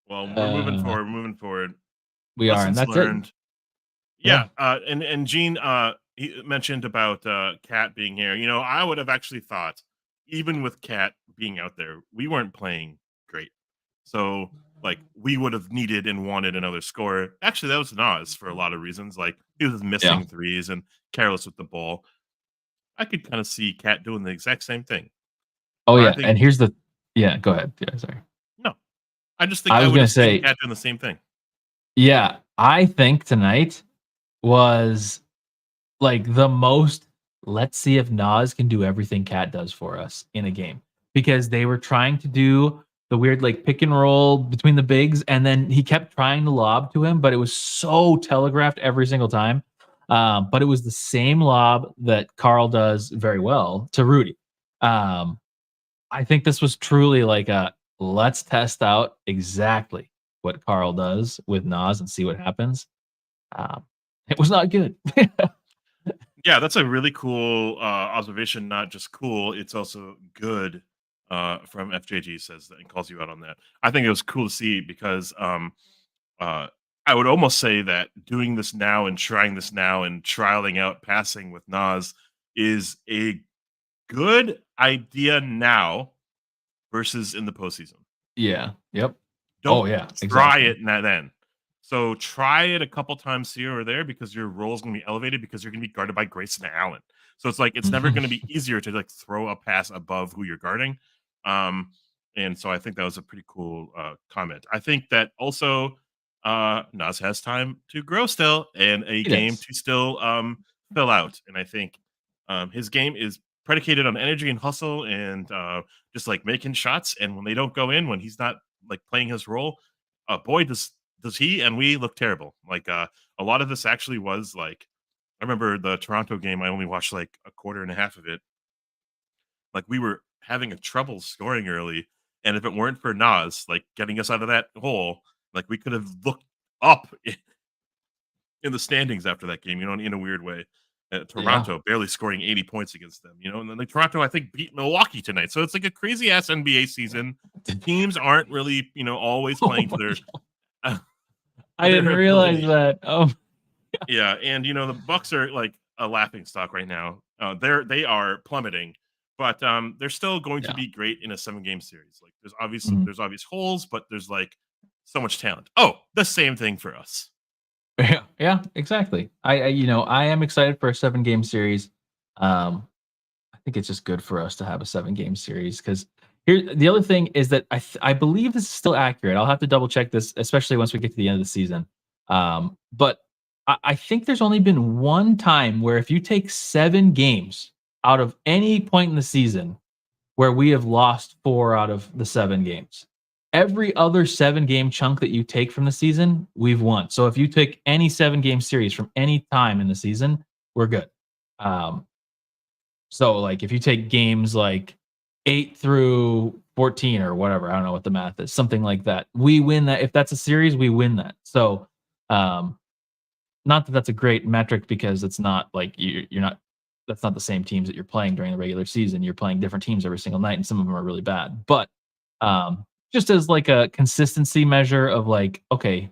Well, we're moving uh, forward. We're moving forward. we are, and Lessons that's it. learned. Yeah. Yeah, and Gene, he mentioned about Cat being here. You know, I would have actually thought, even with Cat being out there, we weren't playing great. So, like, we would have needed and wanted another scorer. Actually, that was Nas for a lot of reasons. Like, he was Yeah. missing threes and careless with the ball. I could kind of see Cat doing the exact same thing. Oh But I yeah. think And here's the. Yeah. Go ahead. Yeah. Sorry. no, I just think I I was would gonna have seen say. Cat doing the same thing. Yeah. I think tonight was like the most, let's see if Nas can do everything Cat does for us in a game, because they were trying to do the weird like pick and roll between the bigs, and then he kept trying to lob to him, but it was so telegraphed every single time. But it was the same lob that Carl does very well to Rudy. Um, I think this was truly like a let's test out exactly what Carl does with Nas and see what happens. Um, it was not good. Yeah, that's a really cool observation. Not just cool, it's also good. From FJG says that and calls you out on that. I think it was cool to see because uh, I would almost say that doing this now and trying this now and trialing out passing with Nas is a good idea now versus in the postseason. Yeah. Yep. Oh, Don't yeah, try exactly. it then. So try it a couple times here or there because your role is going to be elevated because you're going to be guarded by Grayson Allen. So it's like it's never going to be easier to like throw a pass above who you're guarding. Um, and so I think that was a pretty cool comment. I think that also Nas has time to grow still and a He game does. to still fill out. And I think his game is predicated on energy and hustle and just like making shots. And when they don't go in, when he's not like playing his role, boy does he and we look terrible. Like a lot of this actually was like I remember the Toronto game. I only watched like a quarter and a half of it. Like we were having a trouble scoring early, and if it weren't for Nas like getting us out of that hole, like we could have looked up in the standings after that game. You know, in a weird way. Yeah. Toronto barely scoring 80 points against them, you know, and then like Toronto, I think, beat Milwaukee tonight. So it's like a crazy ass NBA season. Teams aren't really, you know, always Oh playing to my their god. to I their didn't realize ability. that. Oh, Yeah, and you know the Bucks are like a laughing stock right now. They are plummeting, but they're still going to yeah. be great in a 7 game series. Like Mhm. there's obvious holes, but there's like so much talent. Oh, the same thing for us. Yeah, yeah, exactly. I am excited for a 7-game series. Um, I think it's just good for us to have a 7-game series because here the other thing is that I believe this is still accurate. I'll have to double check this, especially once we get to the end of the season. But I think there's only been one time where if you take 7 games out of any point in the season where we have lost 4 out of the 7 games. every other 7-game chunk that you take from the season, we've won. So if you take any 7-game series from any time in the season, we're good. Um, so like if you take games like 8 through 14 or whatever, I don't know what the math is, something like that. We win that. If that's a series, we win that. So um not that that's a great metric because it's not like you're not that's not the same teams that you're playing during the regular season. You're playing different teams every single night, and some of them are really bad. But um, just as like a consistency measure of like, okay,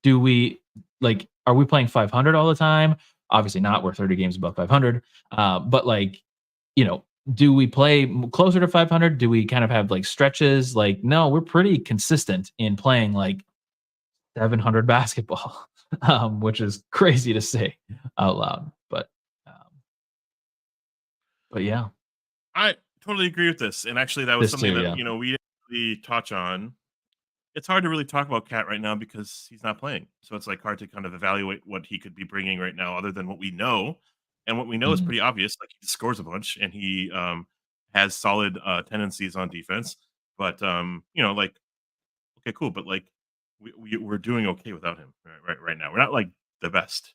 do we like are we playing 500 all the time? Obviously not. We're 30 games above 500. But like, you know, do we play closer to 500? Do we kind of have like stretches? Like, no, we're pretty consistent in playing like 700 basketball, which is crazy to say out loud. Um, but yeah, I totally agree with this, and actually, that was this something too. that Yeah. we didn't really touch on. It's hard to really talk about Cat right now because he's not playing, so it's like hard to kind of evaluate what he could be bringing right now, other than what we know, and what we know is Mhm. pretty obvious. Like he scores a bunch, and he has solid tendencies on defense. But like okay, cool, but like we're doing okay without him right now. We're not like the best,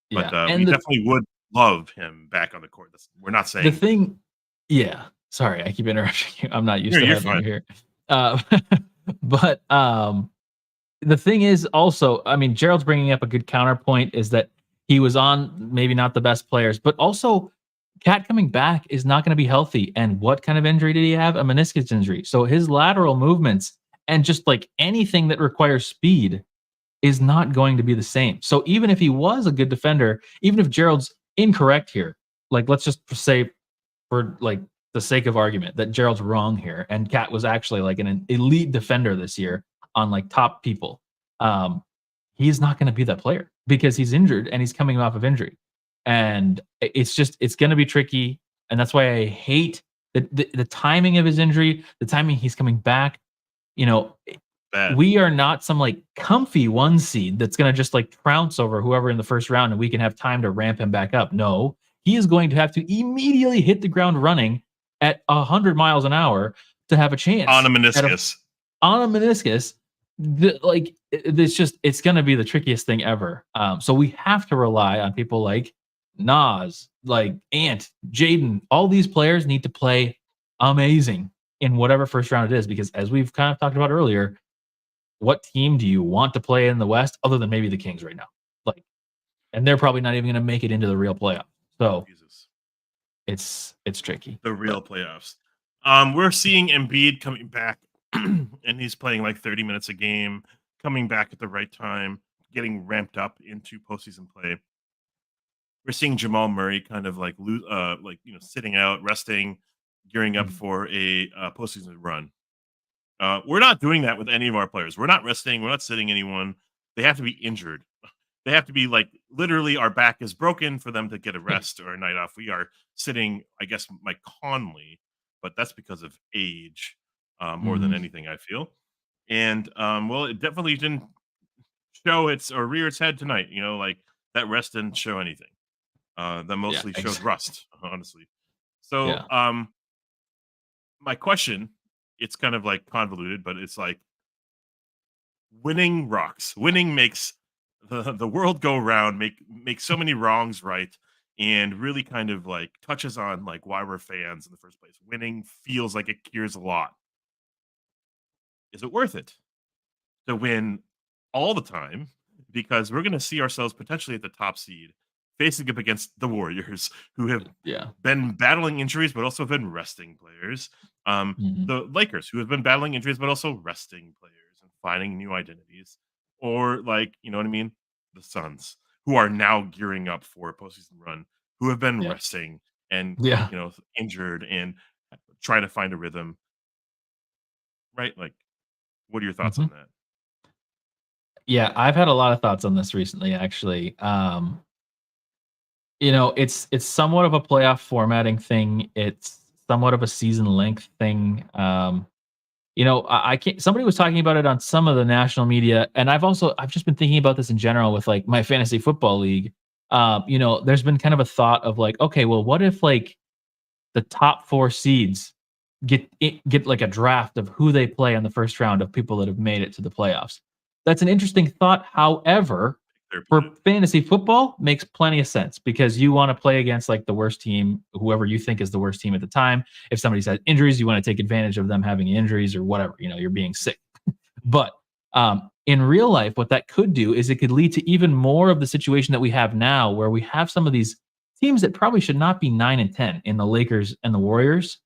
but Yeah. we And definitely would love him back on the court. We're not the saying thing, yeah. Sorry, I keep interrupting you. I'm not used to you're having fine. you here. Uh, but the thing is also, I mean, Gerald's bringing up a good counterpoint is that he was on maybe not the best players, but also Cat coming back is not going to be healthy. And what kind of injury did he have? A meniscus injury. So his lateral movements and just like anything that requires speed is not going to be the same. So even if he was a good defender, even if Gerald's incorrect here, like let's just say for like the sake of argument that Gerald's wrong here and Cat was actually like an elite defender this year on like top people. Um, he's not going to be that player because he's injured and he's coming off of injury. And it's going to be tricky. And that's why I hate the timing of his injury, the timing he's coming back. You know, Bad. we are not some like comfy 1 seed that's going to just like trounce over whoever in the first round and we can have time to ramp him back up. No, he is going to have to immediately hit the ground running at 100 miles an hour to have a On a chance meniscus. on a meniscus. It's going to be the trickiest thing ever. So we have to rely on people like Nas, like Ant, Jaden. All these players need to play amazing in whatever first round it is, because as we've kind of talked about earlier, what team do you want to play in the West other than maybe the Kings right now? Like, and they're probably not even going to make it into the real playoff. So Jesus. it's tricky. The But real playoffs. We're seeing Embiid coming back, and he's playing like 30 minutes a game, coming back at the right time, getting ramped up into postseason play. We're seeing Jamal Murray kind of like sitting out, resting, gearing up mm, for a postseason run. We're not doing that with any of our players. We're not resting. We're not sitting anyone. They have to be injured. They have to be like literally our back is broken for them to get a rest or a night off. We are sitting, I guess, Mike Conley, but that's because of age more than mhm, anything, I feel. And well, it definitely didn't show its or rear its head tonight. Like that rest didn't show anything. That yeah, mostly showed rust, honestly. So yeah, my question, it's kind of like convoluted, but it's like winning rocks. Winning makes the world go round, make so many wrongs right, and really kind of like touches on like why we're fans in the first place. Winning feels like it cures a lot. Is it worth it to win all the time? Because we're going to see ourselves potentially at the top seed, facing up against the Warriors, who have yeah, been battling injuries but also been resting players. mhm, The Lakers, who have been battling injuries but also resting players and finding new identities, or like you know what I mean, the Suns, who are now gearing up for a postseason run, who have been yeah, resting and yeah, injured and trying to find a rhythm. Right? Like, what are your thoughts mhm. on that? Yeah. I've had a lot of thoughts on this recently, actually. It's somewhat of a playoff formatting thing. It's somewhat of a season length thing. I can't. Somebody was talking about it on some of the national media, and I've just been thinking about this in general with like my fantasy football league. There's been kind of a thought of like, okay, well, what if like the top 4 seeds get like a draft of who they play on the first round of people that have made it to the playoffs. That's an interesting thought. However, Their for opponent. fantasy football, makes plenty of sense because you want to play against like the worst team, whoever you think is the worst team at the time. If somebody's had injuries, you want to take advantage of them having injuries or whatever. You're being sick. But in real life, what that could do is it could lead to even more of the situation that we have now, where we have some of these teams that probably should not be 9 and 10 in the Lakers and the Warriors,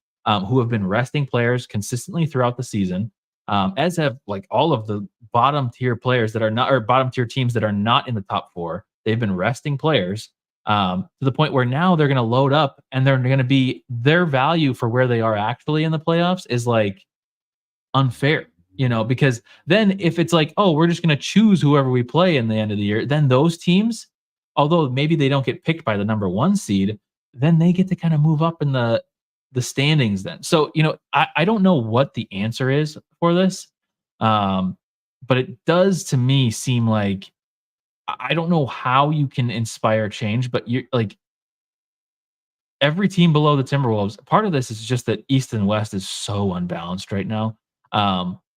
who have been resting players consistently throughout the season, as have like all of the bottom tier players that are not, or bottom tier teams that are not in the top four. They've been resting players to the point where now they're going to load up and they're going to be their value for where they are actually in the playoffs is like unfair, because then if it's like, oh, we're just going to choose whoever we play in the end of the year, then those teams, although maybe they don't get picked by the number one seed, then they get to kind of move up in the standings then. So, I don't know what the answer is for this. Um, but it does to me seem like I don't know how you can inspire change, but you're like every team below the Timberwolves, part of this is just that East and West is so unbalanced right now.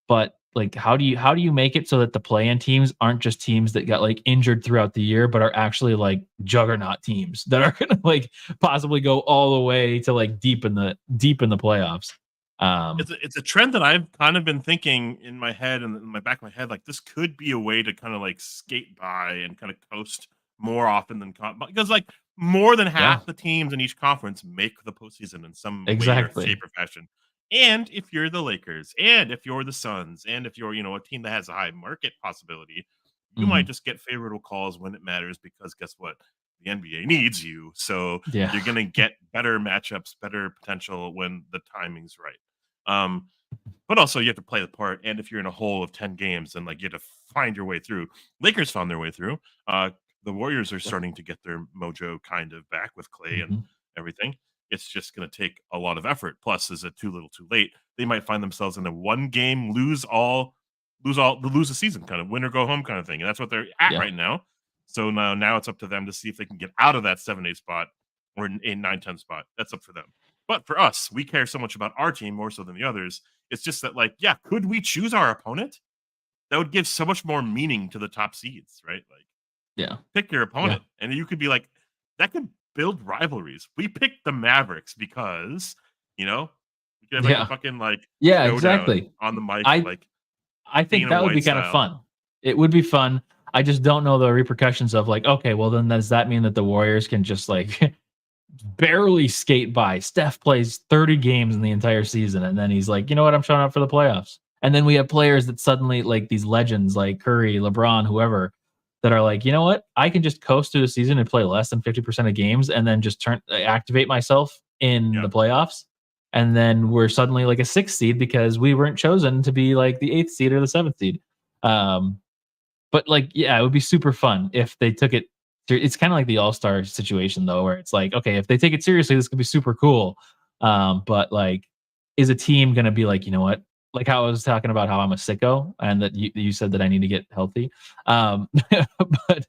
But like, how do you make it so that the play-in teams aren't just teams that got like injured throughout the year, but are actually like juggernaut teams that are gonna like possibly go all the way to like deep in the playoffs. Um, It's a trend that I've kind of been thinking in my head and in my back of my head, like this could be a way to kind of like skate by and kind of coast more often than because like more than yeah, half the teams in each conference make the postseason in some way or exactly. shape or fashion. And if you're the Lakers, and if you're the Suns, and if you're a team that has a high market possibility, you might Mhm. just get favorable calls when it matters because guess what? The NBA needs you, so Yeah, you're gonna get better matchups, better potential when the timing's right. Um, but also you have to play the part, and if you're in a hole of 10 games, then, like, you have to find your way through. Lakers found their way through. The Warriors are yep. starting to get their mojo kind of back with Clay and Mhm. everything. It's just gonna take a lot of effort. Plus, is it too little too late? They might find themselves in a one game lose the season kind of win or go home kind of thing, and that's what they're at Yeah, right now. So now it's up to them to see if they can get out of that 7-8 spot or a 9-10 spot. That's up for them. But for us, we care so much about our team more so than the others. It's just that, like, yeah, could we choose our opponent? That would give so much more meaning to the top seeds, right? Like, yeah, pick your yeah, opponent, and you could be like, that could build rivalries. We picked the Mavericks because, you know, we could have like a yeah, fucking like yeah, showdown exactly. on the mic, I like I Dean think and that would be White kind of style. fun. It would be fun. I just don't know the repercussions of like, okay, well then does that mean that the Warriors can just like barely skate by? Steph plays 30 games in the entire season and then he's like, "You know what? I'm showing up for the playoffs." And then we have players that suddenly like these legends like Curry, LeBron, whoever that are like, "You know what? I can just coast through the season and play less than 50% of games and then just activate myself in Yeah. the playoffs." And then we're suddenly like a sixth seed because we weren't chosen to be like the eighth seed or the seventh seed. Um, but like, yeah, it would be super fun if they took it. It's kind of like the All Star situation though, where it's like, okay, if they take it seriously, this could be super cool. But like, is a team going to be like, you know what? Like how I was talking about how I'm a sicko, and that you said that I need to get healthy. But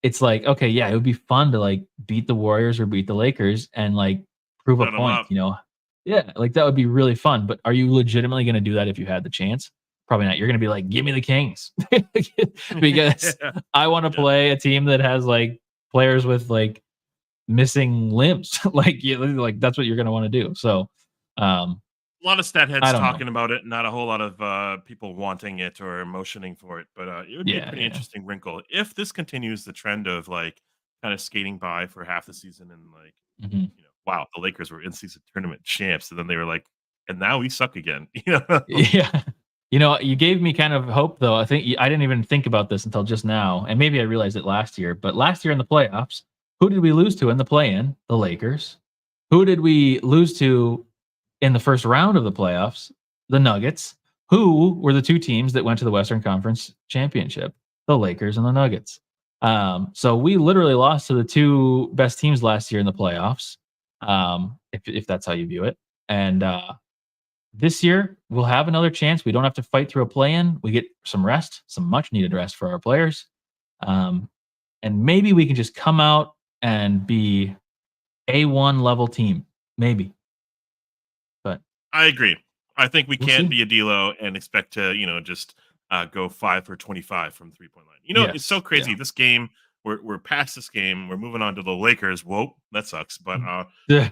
it's like, okay, yeah, it would be fun to like beat the Warriors or beat the Lakers and like prove a Set them point. up. Yeah, like that would be really fun. But are you legitimately going to do that if you had the chance? Probably not. You're gonna be like, "Give me the Kings," because Yeah. I want to Yeah. play a team that has like players with like missing limbs. Like, like that's what you're gonna want to do. So, um, A lot of stat I heads don't know. talking about it, not a whole lot of people wanting it or motioning for it. But it would be a Yeah, pretty yeah. interesting wrinkle if this continues the trend of like kind of skating by for half the season and like Mhm. wow, the Lakers were in season tournament champs, and then they were like, and now we suck again. You know, Yeah. You gave me kind of hope, though. I think I didn't even think about this until just now, and maybe I realized it last year. But last year in the playoffs, who did we lose to in the play-in? The Lakers. Who did we lose to in the first round of the playoffs? The Nuggets. Who were the two teams that went to the Western Conference Championship? The Lakers and the Nuggets. So we literally lost to the two best teams last year in the playoffs, if that's how you view it. And this year, we'll have another chance. We don't have to fight through a play-in. We get some rest, some much needed rest for our players. Um, and maybe we can just come out and be A1 level team. Maybe. But I agree. I think we We'll can't see. be a D'Lo and expect to, just go 5 for 25 from 3 point line. It's so Yes. crazy. Yeah. This game, we're past this game. We're moving on to the Lakers. Whoa, that sucks. But Yeah.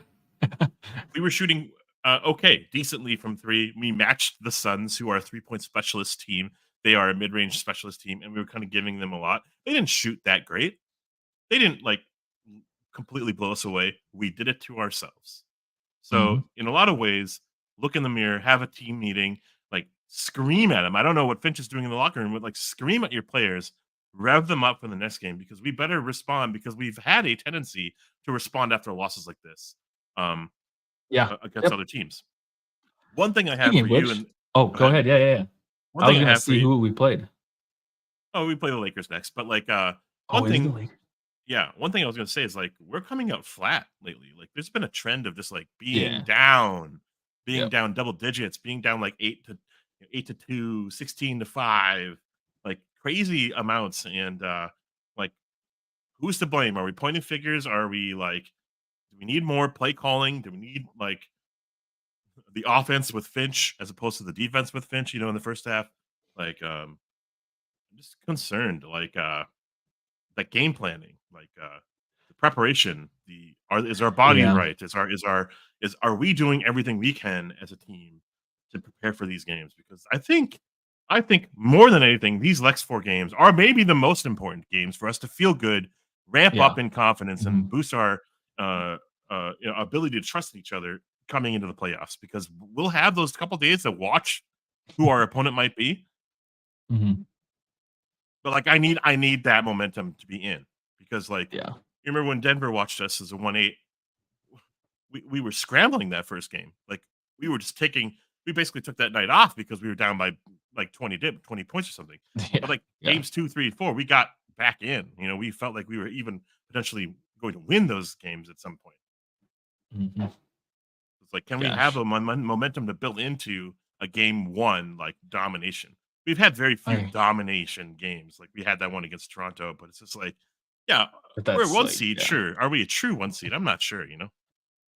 we were shooting okay, decently from three. We matched the Suns, who are a 3 point specialist team. They are a mid range specialist team, and we were kind of giving them a lot. They didn't shoot that great. They didn't like completely blow us away. We did it to ourselves. So, Mhm. in a lot of ways, look in the mirror, have a team meeting, like scream at them. I don't know what Finch is doing in the locker room, but like scream at your players, rev them up for the next game because we better respond because we've had a tendency to respond after losses like this um, Yeah. against Yep. other teams. One thing I have Speaking for of you, which, and oh, go go ahead. ahead. Yeah, yeah, yeah. One I was thing I gonna have for see you. who we played. Oh, we play the Lakers next, but like one Oh, is it the thing Lakers? Yeah, one thing I was gonna say is like we're coming out flat lately. Like there's been a trend of just like Yeah. being Yep. down double digits, being down like 8 to 2, 16 to 5, like crazy amounts. And like who's to blame? Are we pointing fingers? Are we like do we need more play calling? Do we need like the offense with Finch as opposed to the defense with Finch, in the first half? Like I'm just concerned. Like game planning, the preparation, is our body Yeah. right? Are we doing everything we can as a team to prepare for these games? Because I think more than anything, these next 4 games are maybe the most important games for us to feel good, ramp Yeah. up in confidence, and Mhm. boost our uh, ability to trust each other coming into the playoffs. Because we'll have those couple days to watch who our opponent might be, Mhm. but, like, I need that momentum to be in because, like, Yeah. you remember when Denver watched us as a 1-8, we were scrambling that first game. Like, we were just taking we basically took that night off because we were down by, like, 20 points or something. But, Yeah. like, Yeah. games 2, 3, and 4, we got back in. We felt like we were even potentially going to win those games at some point. Mhm. It's like, can we have Gosh. a momentum to build into a game 1, like, domination? We've had very few I domination games, like, we had that one against Toronto, but it's just like, yeah, but we're a that's 1 like, seed, yeah. sure. Are we a true 1 seed? I'm not sure.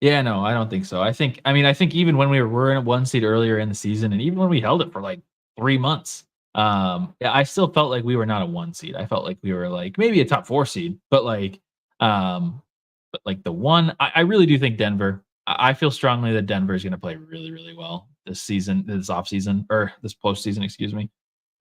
Yeah, no, I don't think so. I think even when we were in a 1 seed earlier in the season, and even when we held it for, like, 3 months, yeah, I still felt like we were not a 1 seed. I felt like we were, like, maybe a top 4 seed, um, but the 1 I really do think Denver I feel strongly that Denver is gonna play really, really well this offseason or this postseason, excuse me.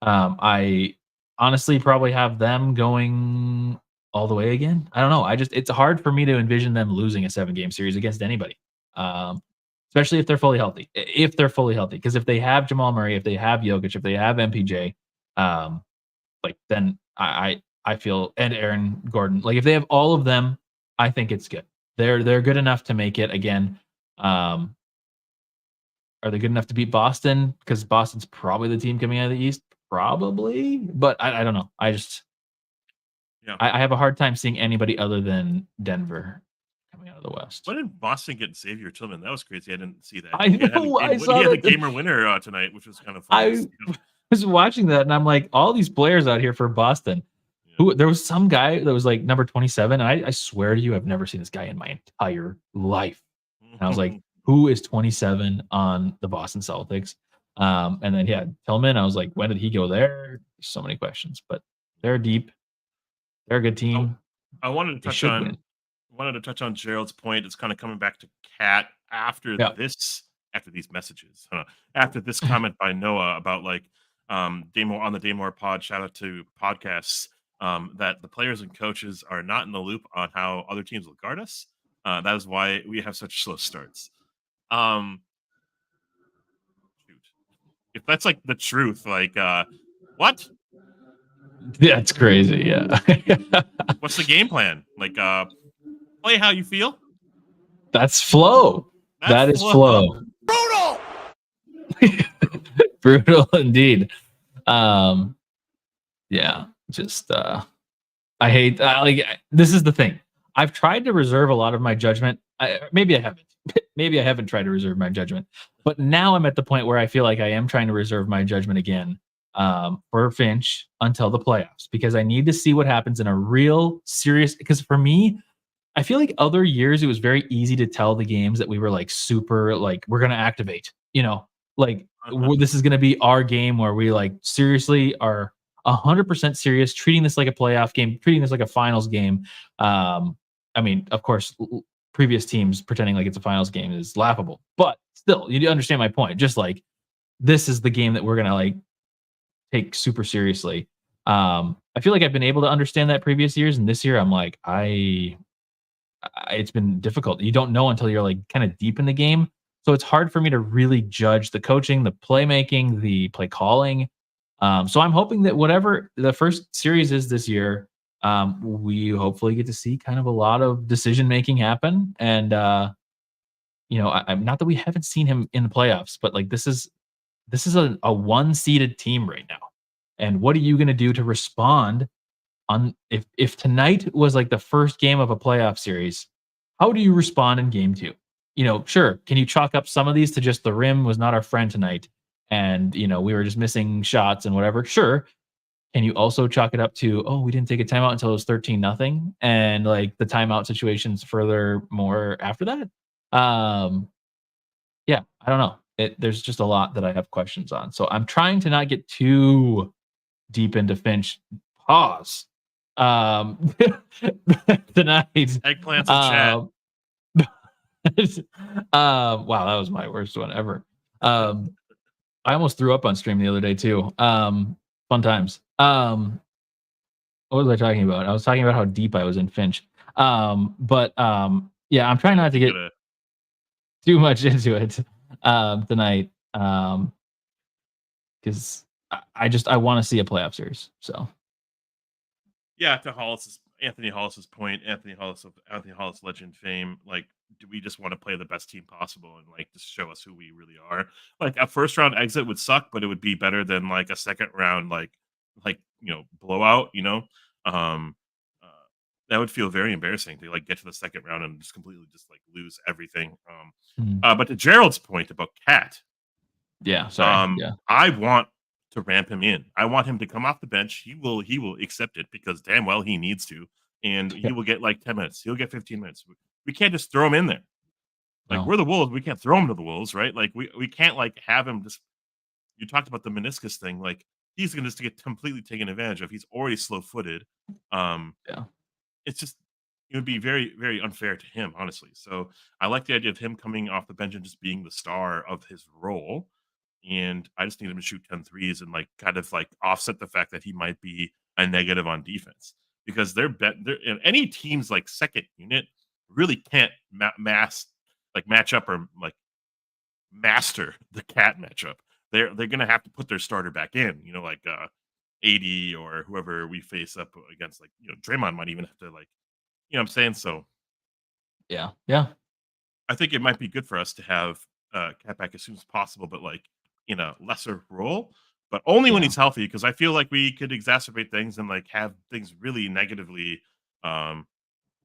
I honestly probably have them going all the way again. I don't know. It's hard for me to envision them losing a 7-game series against anybody. Um, especially if they're fully healthy. If they're fully healthy. Because if they have Jamal Murray, if they have Jokic, if they have MPJ, um, then I feel and Aaron Gordon. Like if they have all of them, I think it's good. They're good enough to make it again. Um, are they good enough to beat Boston? Because Boston's probably the team coming out of the East, probably. But I don't know. Yeah. I have a hard time seeing anybody other than Denver coming out of the West. When did Boston get Xavier Tillman? That was crazy. I didn't see that. I He had a know. I game win he saw had a that. gamer winner, tonight, which was kind of funny to I see. was watching that, and I'm like, all these players out here for Boston. Yeah. Who there was some guy that was like number 27. And I swear to you, I've never seen this guy in my entire life. And I was like, who is 27 on the Boston Celtics? And then yeah, Tillman. I was like, when did he go there? So many questions, but they're deep. They're a good I team. I wanted to They touch should on win. Gerald's point. It's kind of coming back to Cat Yeah. after these messages, after this comment by Noah about like Daymore on the Daymore pod. Shout out to podcasts that the players and coaches are not in the loop on how other teams will guard us. That is why we have such slow starts. Um, Shoot, if that's like the truth, like what? That's crazy. Yeah. What's the game plan? Like play how you feel. That's flow. That's That is flow. flow. Brutal indeed. Um, yeah, just I hate this is the thing. I've tried to reserve a lot of my judgment. Maybe I haven't. Maybe I haven't tried to reserve my judgment. But now I'm at the point where I feel like I am trying to reserve my judgment again for Finch until the playoffs because I need to see what happens in a real serious. Because for me, I feel like other years it was very easy to tell the games that we were like super like we're gonna activate you know, like Uh-huh. this is going to be our game where we like seriously are 100% serious, treating this like a playoff game, treating this like a finals game. I mean, of course, previous teams pretending like it's a finals game is laughable, but still, you do understand my point. Just like this is the game that we're gonna like take super seriously. I feel like I've been able to understand that previous years, and this year I'm like, it's been difficult. You don't know until you're like kind of deep in the game. So it's hard for me to really judge the coaching, the playmaking, the play calling. So I'm hoping that whatever the first series is this year, we hopefully get to see kind of a lot of decision making happen. And I'm not that we haven't seen him in the playoffs, but like this is a one seeded team right now. And what are you going to do to respond on if tonight was like the first game of a playoff series, how do you respond in game 2? Sure, can you chalk up some of these to just the rim was not our friend tonight and, we were just missing shots and whatever? Sure. Can you also chalk it up to, oh, we didn't take a timeout until it was 13 nothing and like the timeout situations further more after that? Um, yeah, I don't know. There's just a lot that I have questions on. So I'm trying to not get too deep into Finch. Pause. Um, tonight. Eggplants in chat. Um, wow, that was my worst one ever. I almost threw up on stream the other day too. Fun times. What was I talking about? I was talking about how deep I was in Finch. But yeah, I'm trying not to You get gotta too much into it tonight. Because I want to see a playoff series. So Yeah, to Anthony Hollis's point, Anthony Hollis legend fame, like, do we just want to play the best team possible and like just show us who we really are? Like a first round exit would suck, but it would be better than like a second round blowout, Um uh, that would feel very embarrassing to like get to the second round and just completely just like lose everything. mm, But to Gerald's point about Cat, yeah, sorry. Yeah. I want to ramp him in. I want him to come off the bench. He will accept it because damn well he needs to, and Yeah. he will get like 10 minutes. He'll get 15 minutes. We can't just throw him in there. Like No. we're the Wolves, we can't throw him to the Wolves, right? Like we can't like have him just. You talked about the meniscus thing. Like he's gonna just get completely taken advantage of. He's already slow footed. Um, Yeah. it's just it would be very very unfair to him, honestly. So I like the idea of him coming off the bench and just being the star of his role and I just need him to shoot 10 threes and like kind of like offset the fact that he might be a negative on defense because they're any team's like second unit really can't match up or like master the cat matchup. They're gonna have to put their starter back in, like 80 or whoever we face up against. Like Draymond might even have to like what I'm saying. So Yeah. Yeah. I think it might be good for us to have Cat back as soon as possible, but like in a lesser role, but only when Yeah. he's healthy. Because I feel like we could exacerbate things and like have things really negatively.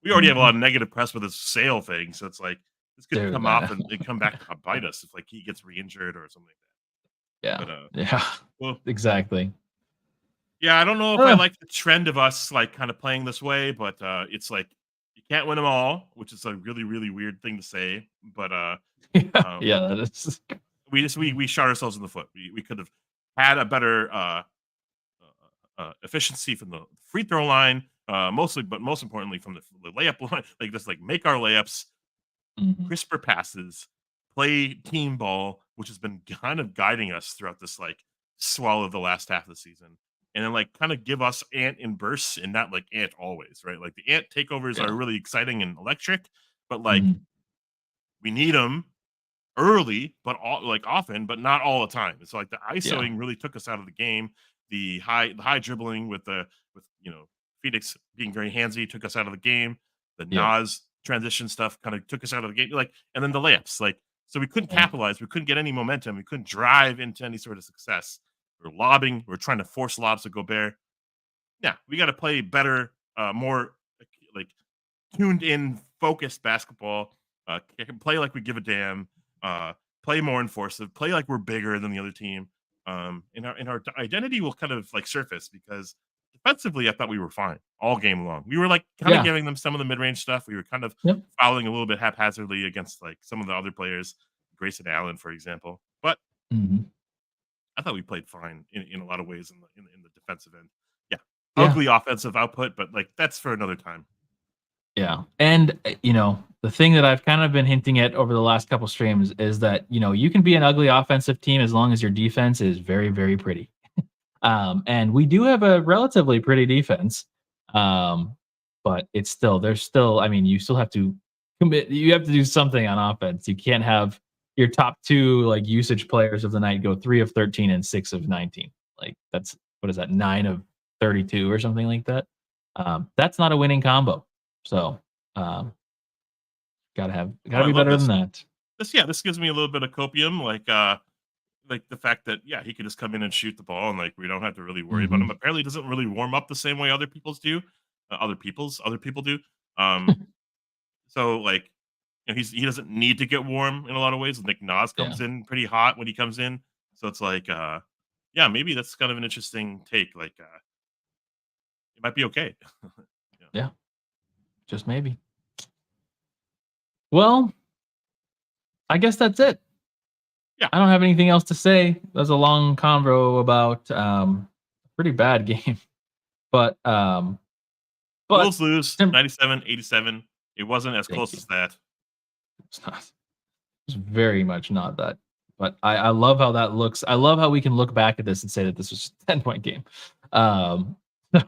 We already have a Mhm. lot of negative press with this sale thing, so it's like this could Dude, come I off know. and come back to bite us if like he gets re-injured or something like Yeah. that. But Yeah. well, Exactly. yeah, I don't know if I Uh, like the trend of us like kind of playing this way, but it's like you can't win them all, which is a really really weird thing to say, but yeah. um Yeah. That is. we shot ourselves in the foot. We could have had a better efficiency from the free throw line, mostly, but most importantly from the layup line. Like just like make our layups, Mhm. crisper passes, play team ball, which has been kind of guiding us throughout this like swallow of the last half of the season. And then like kind of give us ant in bursts and not like ant always, right? Like the ant takeovers are Yeah. really exciting and electric, but like Mhm. we need them early, but often, but not all the time. It's like the Yeah. ISOing really took us out of the game. The high dribbling with Phoenix being very handsy took us out of the game. The Yep. Nas transition stuff kind of took us out of the game. Like, and then the layups, like so we couldn't Yeah. capitalize. We couldn't get any momentum. We couldn't drive into any sort of success. We're lobbing. We're trying to force lobs to Gobert. Yeah, we got to play better, more like tuned in, focused basketball. Play like we give a damn. Uh, Play more enforced. Play like we're bigger than the other team. And our identity will kind of like surface because defensively, I thought we were fine all game long. We were like kind of Yeah. giving them some of the mid range stuff. We were kind of Yep. fouling a little bit haphazardly against like some of the other players, Grayson Allen, for example. Mhm. I thought we played fine in a lot of ways in the defensive end. Yeah, Yeah. ugly offensive output, but like that's for another time. Yeah. And, the thing that I've kind of been hinting at over the last couple streams is that, you can be an ugly offensive team as long as your defense is very, very pretty. And we do have a relatively pretty defense. Um, but there's still, I mean, you still have to you have to do something on offense. You can't have your top two like usage players of the night go 3 of 13 and 6 of 19. Like what is that, 9 of 32 or something like that? That's not a winning combo. So um, Oh, gotta I be love better this. than that. This gives me a little bit of copium, like the fact that he could just come in and shoot the ball and like we don't have to really worry about him. Mhm. Apparently, he doesn't really warm up the same way other people do. Um, so like he doesn't need to get warm in a lot of ways. Like Nas Yeah. comes in pretty hot when he comes in, so it's like yeah, maybe that's kind of an interesting take. Like it might be okay. Yeah. Yeah. Just maybe. Well, I guess that's it. Yeah. I don't have anything else to say. That's a long convo about a pretty bad game. But but Wolves lose Tim- 97-87. It wasn't as thank close you. as that. It's not. It's very much not that. But I love how that looks. I love how we can look back at this and say that this was a 10-point game. Um, so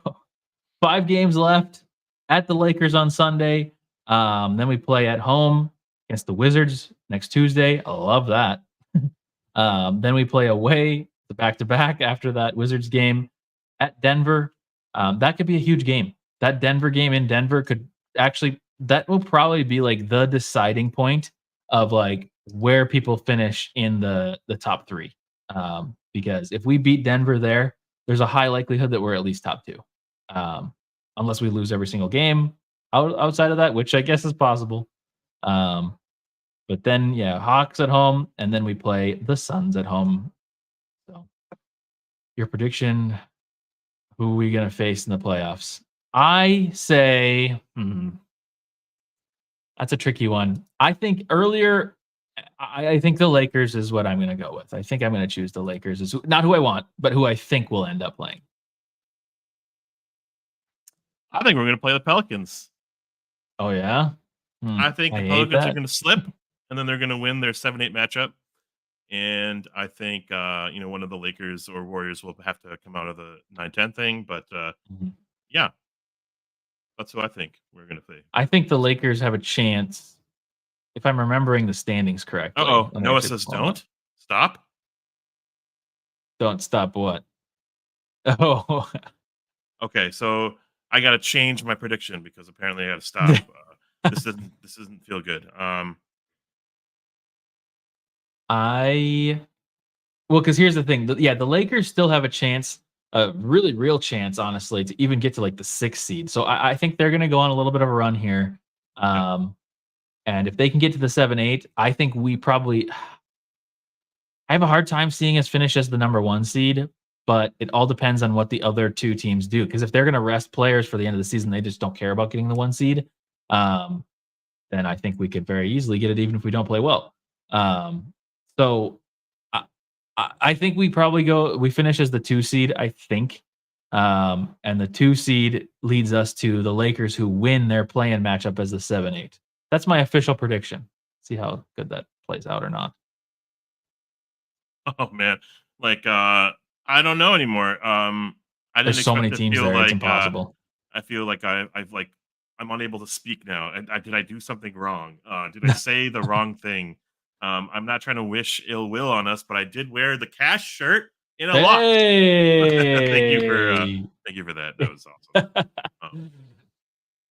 5 games left at the Lakers on Sunday. Then we play at home against the Wizards next Tuesday. I love that. Then we play away the back to back after that Wizards game at Denver. That could be a huge game. That Denver game in Denver could actually, that will probably be like the deciding point of like where people finish in the top three. Because if we beat Denver there, there's a high likelihood that we're at least top two, um, unless we lose every single game outside of that, which I guess is possible. Um, but then, yeah, Hawks at home, and then we play the Suns at home. So, your prediction: who are we gonna face in the playoffs? I say, that's a tricky one. I think earlier, I think the Lakers is what I'm gonna go with. I think I'm gonna choose the Lakers. Is not who I want, but who I think will end up playing. I think we're going to play the Pelicans. Oh yeah, I think I the hate Pelicans are that. going to slip, and then they're going to win their 7-8 matchup. And I think one of the Lakers or Warriors will have to come out of the 9-10 thing. But Mhm. yeah, that's who I think we're going to play. I think the Lakers have a chance if I'm remembering the standings Uh correctly. oh, Let me Noah actually says pull 'em up. don't stop. Don't stop what? Oh, Okay, so I got to change my prediction because apparently I got to stop. This doesn't feel good. I well, because here's the thing. The Lakers still have a chance, a really real chance, honestly, to even get to like the 6th seed. So I think they're going to go on a little bit of a run here. Yeah. Um, and if they can get to the 7-8, I think we probably. I have a hard time seeing us finish as the number 1 seed, but it all depends on what the other two teams do. Because if they're going to rest players for the end of the season, they just don't care about getting the 1 seed. Um, then I think we could very easily get it even if we don't play well. So I think we finish as the 2 seed, I think. And the 2 seed leads us to the Lakers who win their play-in matchup as the 7-8. That's my official prediction. See how good that plays out or not. Oh man, like I don't know anymore. I didn't There's so expect many to teams feel there, it's like impossible. I feel like I've like I'm unable to speak now. And did I do something wrong? Did I say the wrong thing? I'm not trying to wish ill will on us, but I did wear the Cash shirt in a lot. Hey! Thank you for that. That was awesome. Um,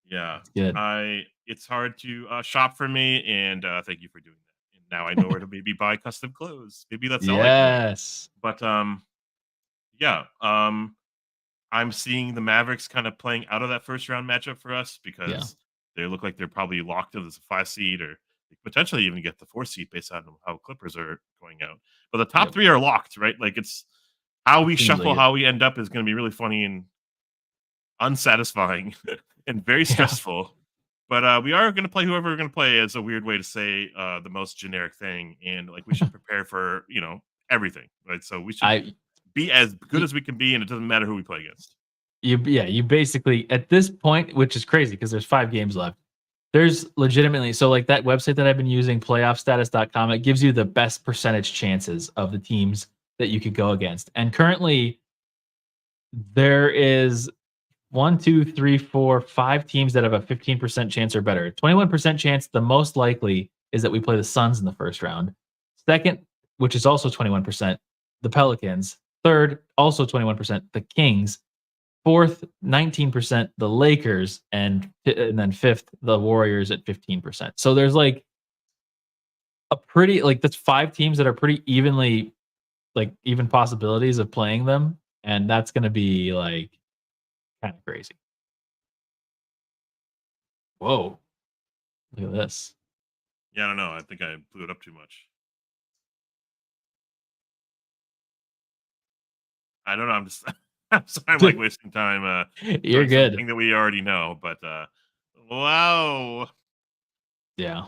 yeah, It's good. I it's hard to shop for me, and thank you for doing that. And now I know where to maybe buy custom clothes. Maybe that's all I can do. Yes. But yeah, I'm seeing the Mavericks kind of playing out of that first round matchup for us Yeah. because they look like they're probably locked as a 5 seed or potentially even get the 4 seed based on how Clippers are going out. But the top Yep. three are locked, right? Like it's how we Seems like shuffle, it. how we end up is going to be really funny and unsatisfying and very Yeah. stressful. But we are going to play whoever we're going to play as a weird way to say the most generic thing. And like we should prepare for, everything, right? So we should I be as good y- as we can be, and it doesn't matter who we play against. you basically at this point, which is crazy because there's 5 games left. There's legitimately so like that website that I've been using, playoffstatus.com, it gives you the best percentage chances of the teams that you could go against. And currently there is 1, 2, 3, 4, 5 teams that have a 15% chance or better. 21% chance, the most likely is that we play the Suns in the first round. Second, which is also 21%, the Pelicans. Third, also 21%, the Kings. Fourth, 19%, the Lakers. And then fifth, the Warriors at 15%. So there's like a pretty, like, that's 5 teams that are pretty evenly, like, even possibilities of playing them. And that's going to be like kind of crazy. Whoa. Look at this. Yeah, I don't know. I think I blew it up too much. I don't know. I'm just I'm sorry, I'm like wasting time You're doing good. something that we already know, but wow. Yeah.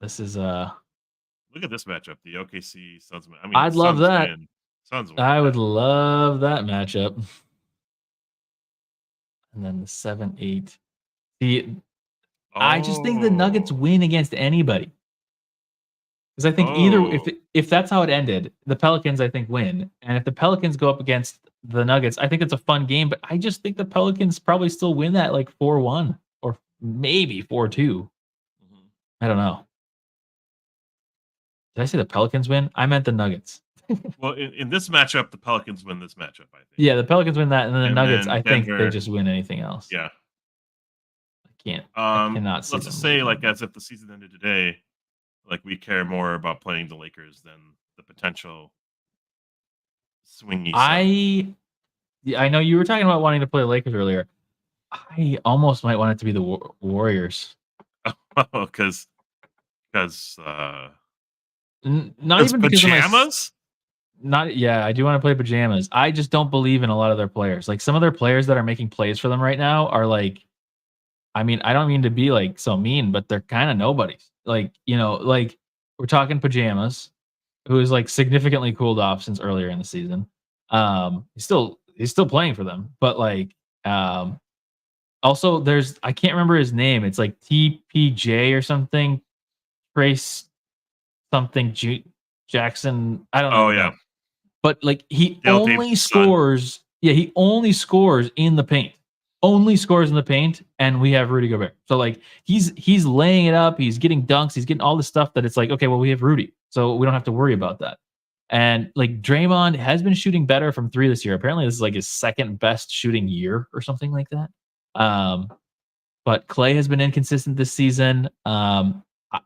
This is Look at this matchup. The OKC Suns. I mean, I'd love Suns that. win. Suns win. I Yeah. would love that matchup. And then the 7-8. The I just think the Nuggets Oh. win against anybody. Because I think either Oh. if that's how it ended, the Pelicans I think win. And if the Pelicans go up against the Nuggets, I think it's a fun game, but I just think the Pelicans probably still win that like 4-1 or maybe 4-2. Mhm. I don't know. Did I say the Pelicans win? I meant the Nuggets. Well, in this matchup, the Pelicans win this matchup, I think. Yeah, the Pelicans win that, and then the And Nuggets, then I think they Denver. just win anything else. Yeah. I cannot see Let's just them say, losing. like, as if the season ended today, like we care more about playing the Lakers than the potential swingy Sun. Yeah, I know you were talking about wanting to play Lakers earlier. I almost might want it to be the Warriors. Because because Not because even because of pajamas. not yeah, I do want to play pajamas. I just don't believe in a lot of their players. Like some of their players that are making plays for them right now are like, I mean, I don't mean to be like so mean, but they're kind of nobodies. Like, like we're talking pajamas, who is like significantly cooled off since earlier in the season. He's still playing for them, but like also there's I can't remember his name. It's like TPJ or something. Trace something Jackson. I don't Oh know. yeah, But like he Dale only Davis's son. scores, yeah, he only scores in the paint. Only scores in the paint, and we have Rudy Gobert. So like he's laying it up, he's getting dunks, he's getting all the stuff that it's like, okay, well, we have Rudy, so we don't have to worry about that. And like Draymond has been shooting better from three this year. Apparently, this is like his second best shooting year or something like that. Um, but Clay has been inconsistent this season.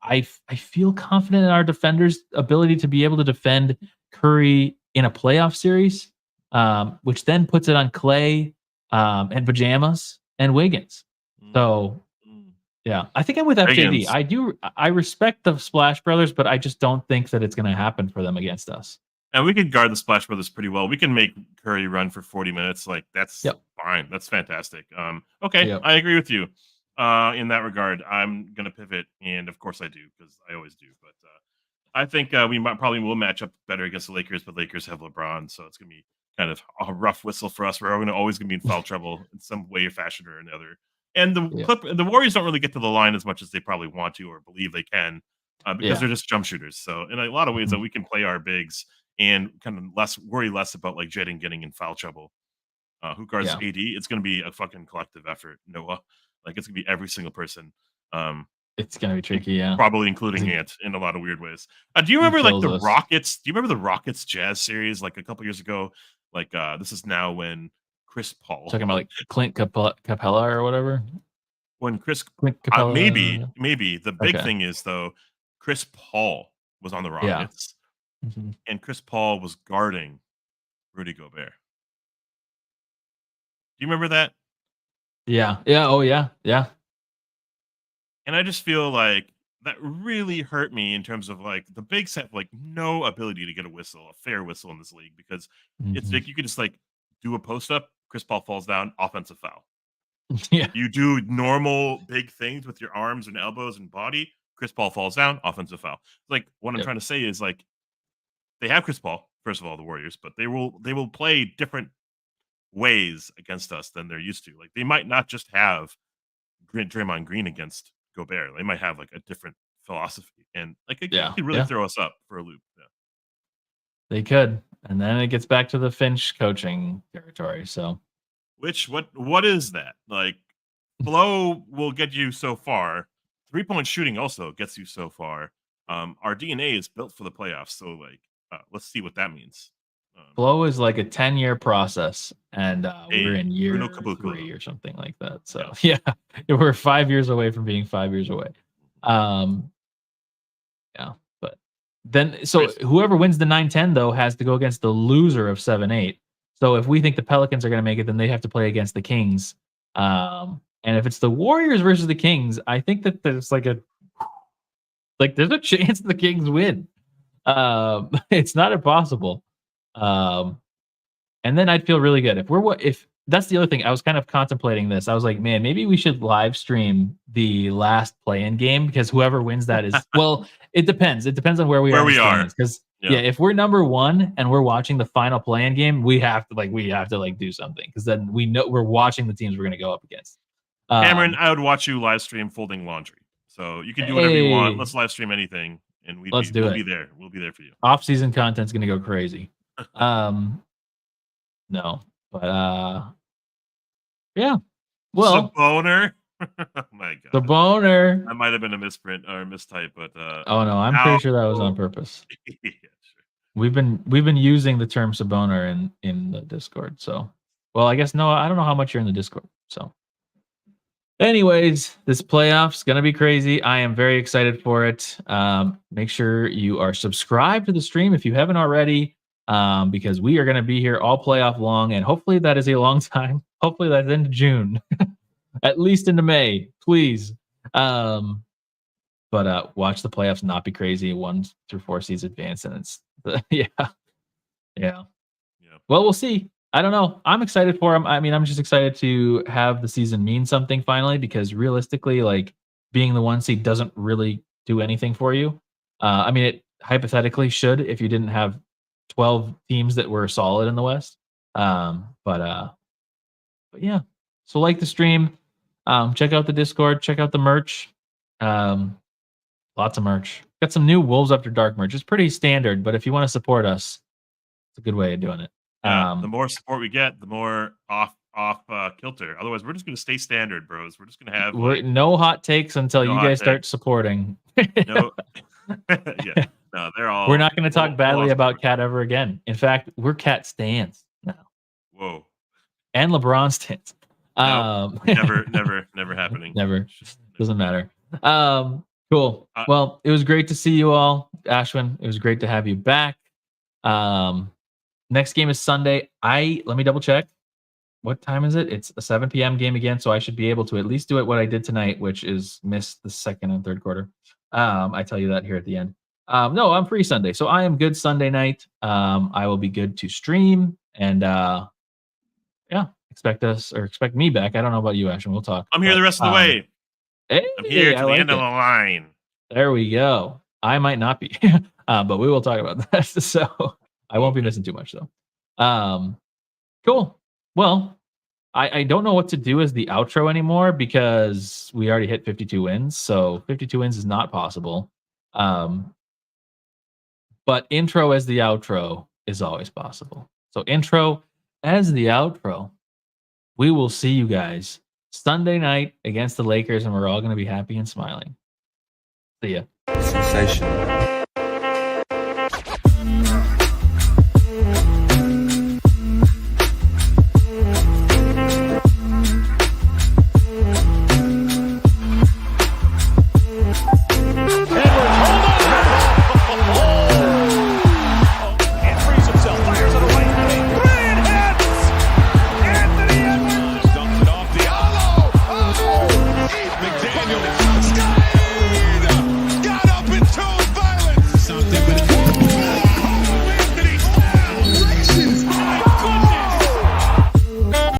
I feel confident in our defenders' ability to be able to defend Curry in a playoff series, which then puts it on Clay and pajamas and Wiggins. Mm, So mm. yeah, I think I'm with FJD. Higgins. I respect the Splash Brothers, but I just don't think that it's going to happen for them against us. And we can guard the Splash Brothers pretty well. We can make Curry run for 40 minutes. Like that's Yep. fine. That's fantastic. Okay, Yep. I agree with you. In that regard, I'm gonna pivot, and of course I do because I always do. But I think we might probably will match up better against the Lakers, but Lakers have LeBron, so it's gonna be kind of a rough whistle for us. We're gonna always gonna be in foul trouble in some way, fashion, or another. And Yeah. The Warriors don't really get to the line as much as they probably want to or believe they can, because Yeah. they're just jump shooters. So in a lot of ways, that Mhm. we can play our bigs and kind of worry less about like Jaden getting in foul trouble. Who guards Yeah. AD? It's gonna be a fucking collective effort, Noah. Like it's gonna be every single person. Um, It's going to be tricky. Yeah. Probably including He, Ant in a lot of weird ways. Do you he remember like kills the us. Rockets? Do you remember the Rockets Jazz series like a couple years ago? Like this is now when Chris Paul, Talking about like Clint Capella or whatever. when Chris, Clint maybe Capella. the big Okay. thing is though, Chris Paul was on the Yeah. Rockets, Mhm. and Chris Paul was guarding Rudy Gobert. Do you remember that? Yeah. Yeah. Oh, yeah. Yeah. And I just feel like that really hurt me in terms of like the big set, like no ability to get a whistle, a fair whistle in this league because it's Mhm. like you could just like do a post up, Chris Paul falls down, offensive foul. Yeah. You do normal big things with your arms and elbows and body, Chris Paul falls down, offensive foul. Like what I'm Yep. trying to say is like they have Chris Paul, first of all, the Warriors, but they will play different ways against us than they're used to. Like they might not just have Draymond Green against Gobert. They might have like a different philosophy, and like it Yeah, could really yeah, throw us up for a loop. Yeah. they could. And then it gets back to the Finch coaching territory. So Which what is that? Like flow will get you so far. 3-point shooting also gets you so far. Our DNA is built for the playoffs, so like let's see what that means. Um, flow is like a 10-year process, and we're in Bruno year Caboclo. 3 or something like that. So Yeah. yeah, we're 5 years away from being 5 years away. Um, yeah, but then so Crazy. whoever wins the 9-10 though has to go against the loser of 7-8. So if we think the Pelicans are going to make it, then they have to play against the Kings. And if it's the Warriors versus the Kings, I think that there's there's a chance the Kings win. It's not impossible. Um, and then I'd feel really good if that's the other thing. I was kind of contemplating this. I was like, man, maybe we should live stream the last play-in game because whoever wins that is well, it depends. It depends on where we are Where in the we are. standings. Because Yeah. yeah, if we're number 1 and we're watching the final play-in game, we have to do something because then we know we're watching the teams we're going to go up against. Cameron, I would watch you live stream folding laundry. So you can do whatever you want. Let's live stream anything, and Let's do we'll it. be there. We'll be there for you. Off-season content's going to go crazy. No, but yeah. Well, Saboner. Oh my god. the boner. That might have been a misprint or a mistype, but Oh no, I'm pretty sure that was on purpose. Yeah, sure. We've been using the term Saboner in the Discord. So, well, I guess no, I don't know how much you're in the Discord. So, anyways, this playoff's gonna be crazy. I am very excited for it. Make sure you are subscribed to the stream if you haven't already, because we are gonna be here all playoff long, and hopefully that is a long time. Hopefully that's into June, at least into May, please. But watch the playoffs not be crazy 1 through 4 seeds advance, and it's yeah. Well, we'll see. I don't know. I'm excited for him. I mean, I'm just excited to have the season mean something finally, because realistically, like being the 1 seed doesn't really do anything for you. I mean, it hypothetically should if you didn't have 12 teams that were solid in the West. But yeah. So like the stream, check out the Discord, check out the merch. Lots of merch. Got some new Wolves After Dark merch. It's pretty standard, but if you want to support us, it's a good way of doing it. Yeah, the more support we get, the more off kilter. Otherwise, we're just gonna stay standard, bros. We're just gonna have no hot takes until you guys start supporting. No, yeah, no, they're all. We're not going to talk badly about Cat ever again. In fact, we're Cat stans now. Whoa. And LeBron stans. Never happening. Never. Doesn't matter. Cool. Well, it was great to see you all, Ashwin. It was great to have you back. Next game is Sunday. Let me double check. What time is it? It's a 7 p.m. game again, so I should be able to at least do it what I did tonight, which is miss the second and third quarter. I tell you that here at the end. No, I'm free Sunday, so I am good Sunday night. I will be good to stream, and yeah, expect me back. I don't know about you, Ashwin. We'll talk. I'm here the rest of the way. Hey, I'm here to the end of the line. There we go. I might not be, but we will talk about that. So I won't be missing too much though. Cool. Well, I don't know what to do as the outro anymore because we already hit 52 wins. So 52 wins is not possible. But intro as the outro is always possible. So intro as the outro. We will see you guys Sunday night against the Lakers, and we're all going to be happy and smiling. See ya. Sensational.